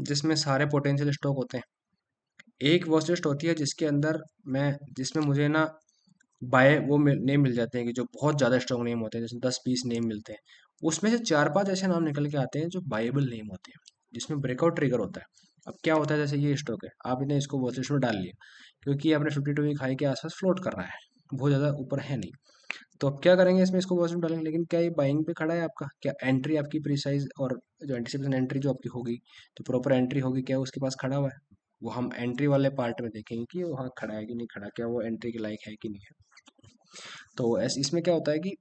S1: जिसमें सारे पोटेंशियल स्टॉक होते हैं, एक वॉच लिस्ट होती है जिसके अंदर मैं जिसमें मुझे ना बाय वो नेम मिल जाते हैं, कि जो बहुत ज़्यादा स्ट्रॉन्ग नेम होते हैं, जैसे 10-20 नेम मिलते हैं, उसमें से 4-5 ऐसे नाम निकल के आते हैं जो बायबल नेम होते हैं, जिसमें ब्रेकआउट ट्रिगर होता है। अब क्या होता है, जैसे ये स्टॉक है, आपने इसको वॉच लिस्ट में डाल लिया, क्योंकि आपने 52 वीक हाई के आसपास फ्लोट कर रहा है, बहुत ज़्यादा ऊपर है नहीं, तो अब क्या करेंगे, इसमें इसको वॉच में डालेंगे, लेकिन क्या ये बाइंग पे खड़ा है आपका, क्या एंट्री आपकी प्रीसाइज और जो एंटिसिपेशन एंट्री जो आपकी होगी, जो प्रॉपर एंट्री होगी, क्या वो उसके पास खड़ा हुआ है, वो हम एंट्री वाले पार्ट में देखेंगे कि वो वहाँ खड़ा है कि नहीं खड़ा, क्या वो एंट्री के लायक है कि नहीं है। तो ऐसे इसमें क्या होता है कि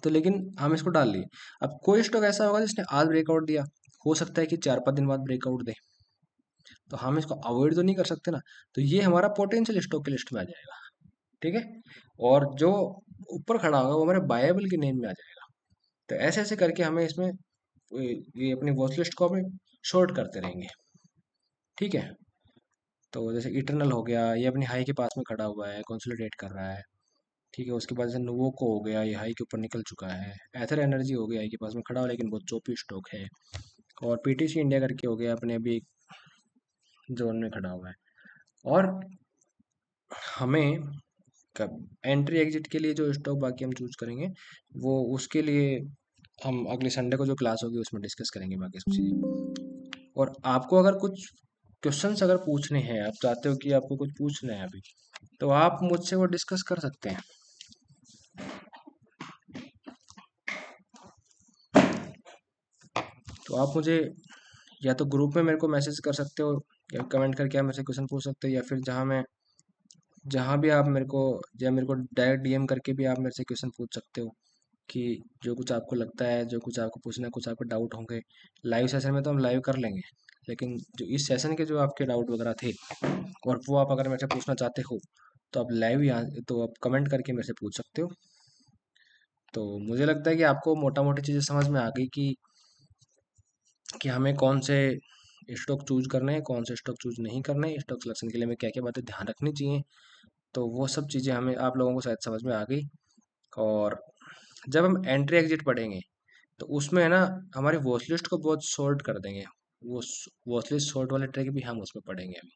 S1: तो लेकिन हम इसको डाल लिए, अब कोई स्टॉक ऐसा होगा जिसने आज ब्रेकआउट दिया, हो सकता है कि 4-5 दिन बाद ब्रेकआउट दे, तो हम इसको अवॉइड तो नहीं कर सकते ना, तो ये हमारा पोटेंशियल स्टॉक की लिस्ट में आ जाएगा, ठीक है। और जो ऊपर खड़ा होगा वो हमारे बायबल की नेम में आ जाएगा। तो ऐसे ऐसे करके हमें इसमें ये अपनी वॉच लिस्ट को हमें शॉर्ट करते रहेंगे, ठीक है। तो जैसे इटरनल हो गया, ये अपनी हाई के पास में खड़ा हुआ है, कंसोलिडेट कर रहा है, ठीक है। उसके बाद जैसे नोवोको हो गया, ये हाई के ऊपर निकल चुका है, एथर एनर्जी हो गया हाई के पास में खड़ा हुआ, लेकिन बहुत चोपी स्टॉक है, और पीटीसी इंडिया करके हो गया, अपने अभी जोन में खड़ा हुआ है। और हमें कब एंट्री एग्जिट के लिए जो स्टॉक बाकी हम चूज करेंगे, वो उसके लिए हम अगले संडे को जो क्लास होगी उसमें डिस्कस करेंगे बाकी सब चीज़ें। और आपको अगर कुछ क्वेश्चंस अगर पूछने हैं, आप चाहते हो कि आपको कुछ पूछना है अभी, तो आप मुझसे वो डिस्कस कर सकते हैं। तो आप मुझे या तो ग्रुप में मेरे को मैसेज कर सकते हो, या कमेंट करके आप मेरे से क्वेश्चन पूछ सकते हो, या फिर जहाँ भी आप मेरे को, या मेरे को डायरेक्ट डीएम करके भी आप मेरे से क्वेश्चन पूछ सकते हो, कि जो कुछ आपको लगता है, जो कुछ आपको पूछना है, कुछ आपके डाउट होंगे। लाइव सेशन में तो हम लाइव कर लेंगे, लेकिन जो इस सेशन के जो आपके डाउट वगैरह थे, और वो आप अगर मेरे से पूछना चाहते हो, तो आप लाइव यहाँ तो आप कमेंट करके मेरे से पूछ सकते हो। तो मुझे लगता है कि आपको मोटा मोटी चीज़ें समझ में आ गई कि हमें कौन से स्टॉक चूज करने हैं, कौन से स्टॉक चूज नहीं करने हैं, स्टॉक सिलेक्शन के लिए हमें क्या क्या बातें ध्यान रखनी चाहिए। तो वो सब चीज़ें हमें आप लोगों को शायद समझ में आ गई। और जब हम एंट्री एग्जिट पढ़ेंगे, तो उसमें है ना हमारी वॉच लिस्ट को बहुत शॉर्ट कर देंगे, वो वॉच लिस्ट शॉर्ट वाले ट्रिक भी हम उसमें पढ़ेंगे अभी,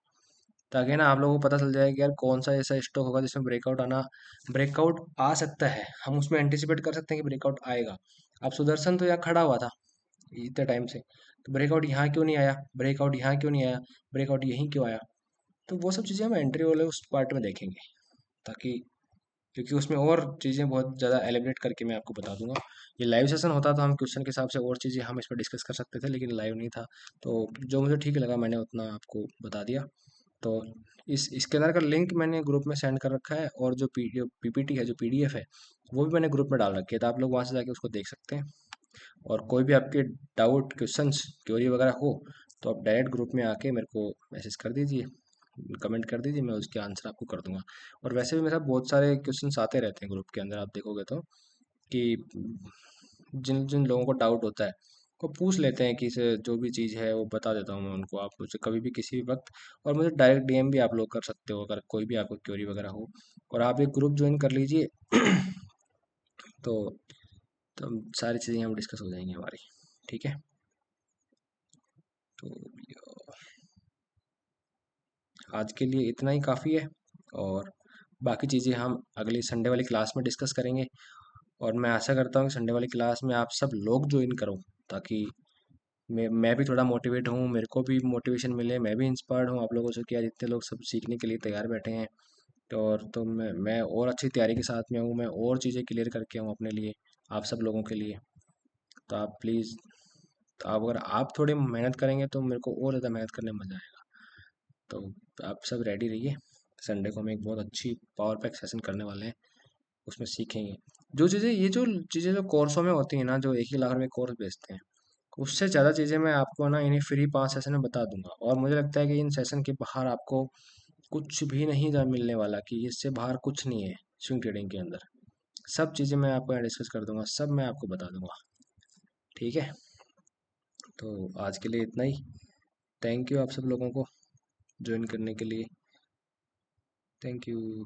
S1: ताकि ना आप लोगों को पता चल जाए कि यार कौन सा ऐसा स्टॉक होगा जिसमें ब्रेकआउट आ सकता है, हम उसमें एंटिसिपेट कर सकते हैं कि ब्रेकआउट आएगा। अब सुदर्शन तो यहाँ खड़ा हुआ था इतने टाइम से, तो ब्रेकआउट यहाँ क्यों नहीं आया, ब्रेकआउट यहाँ क्यों नहीं आया, ब्रेकआउट यहीं क्यों आया। तो वो सब चीज़ें हम एंट्री वाले उस पार्ट में देखेंगे, ताकि क्योंकि उसमें और चीज़ें बहुत ज़्यादा एलिब्रेट करके मैं आपको बता दूंगा। ये लाइव सेशन होता तो हम क्वेश्चन के हिसाब से और चीज़ें हम इस पर डिस्कस कर सकते थे, लेकिन लाइव नहीं था, तो जो मुझे ठीक लगा मैंने उतना आपको बता दिया। तो इसके अंदर का लिंक मैंने ग्रुप में सेंड कर रखा है, और जो पीपीटी है, जो पीडीएफ है, वो भी मैंने ग्रुप में डाल रखी है, तो आप लोग वहाँ से जाके उसको देख सकते हैं। और कोई भी आपके डाउट, क्वेश्चंस, क्वेरी वगैरह हो, तो आप डायरेक्ट ग्रुप में आके मेरे को मैसेज कर दीजिए, कमेंट कर दीजिए, मैं उसके आंसर आपको कर दूंगा। और वैसे भी मेरे साथ बहुत सारे क्वेश्चंस आते रहते हैं ग्रुप के अंदर, आप देखोगे तो, कि जिन जिन लोगों को डाउट होता है वो पूछ लेते हैं, कि से जो भी चीज़ है वो बता देता हूँ मैं उनको, आप मुझे कभी भी किसी भी वक्त। और मुझे डायरेक्ट डीएम भी आप लोग कर सकते हो, अगर कोई भी आपको क्वेरी वगैरह हो। और आप एक ग्रुप ज्वाइन कर लीजिए तो तो सारी चीज़ें हम डिस्कस हो जाएंगी हमारी। ठीक है। तो आज के लिए इतना ही काफ़ी है, और बाकी चीज़ें हम अगली संडे वाली क्लास में डिस्कस करेंगे। और मैं आशा करता हूँ कि संडे वाली क्लास में आप सब लोग ज्वाइन करो, ताकि मैं भी थोड़ा मोटिवेट हूँ, मेरे को भी मोटिवेशन मिले, मैं भी इंस्पायर्ड हूँ आप लोगों से, कि यार इतने लोग सब सीखने के लिए तैयार बैठे हैं। तो मैं और अच्छी तैयारी के साथ में हूँ, मैं और चीज़ें क्लियर करके हूँ अपने लिए, आप सब लोगों के लिए। तो आप प्लीज़, तो आप अगर आप थोड़ी मेहनत करेंगे तो मेरे को और ज़्यादा मेहनत करने में मज़ा आएगा। तो आप सब रेडी रहिए, संडे को हम एक बहुत अच्छी पावर पैक सेशन करने वाले हैं, उसमें सीखेंगे जो चीज़ें, ये जो चीज़ें जो कोर्सों में होती हैं ना, जो 1 ही लाख रुपए कोर्स बेचते हैं, उससे ज़्यादा चीज़ें मैं आपको ना इन्हीं फ्री 5 सेशन में बता दूंगा। और मुझे लगता है कि इन सेशन के बाहर आपको कुछ भी नहीं मिलने वाला, कि इससे बाहर कुछ नहीं है स्विंग ट्रेडिंग के अंदर। सब चीज़ें मैं आपको यहाँ डिस्कस कर दूंगा, सब मैं आपको बता दूंगा। ठीक है। तो आज के लिए इतना ही। थैंक यू आप सब लोगों को ज्वाइन करने के लिए। Thank you.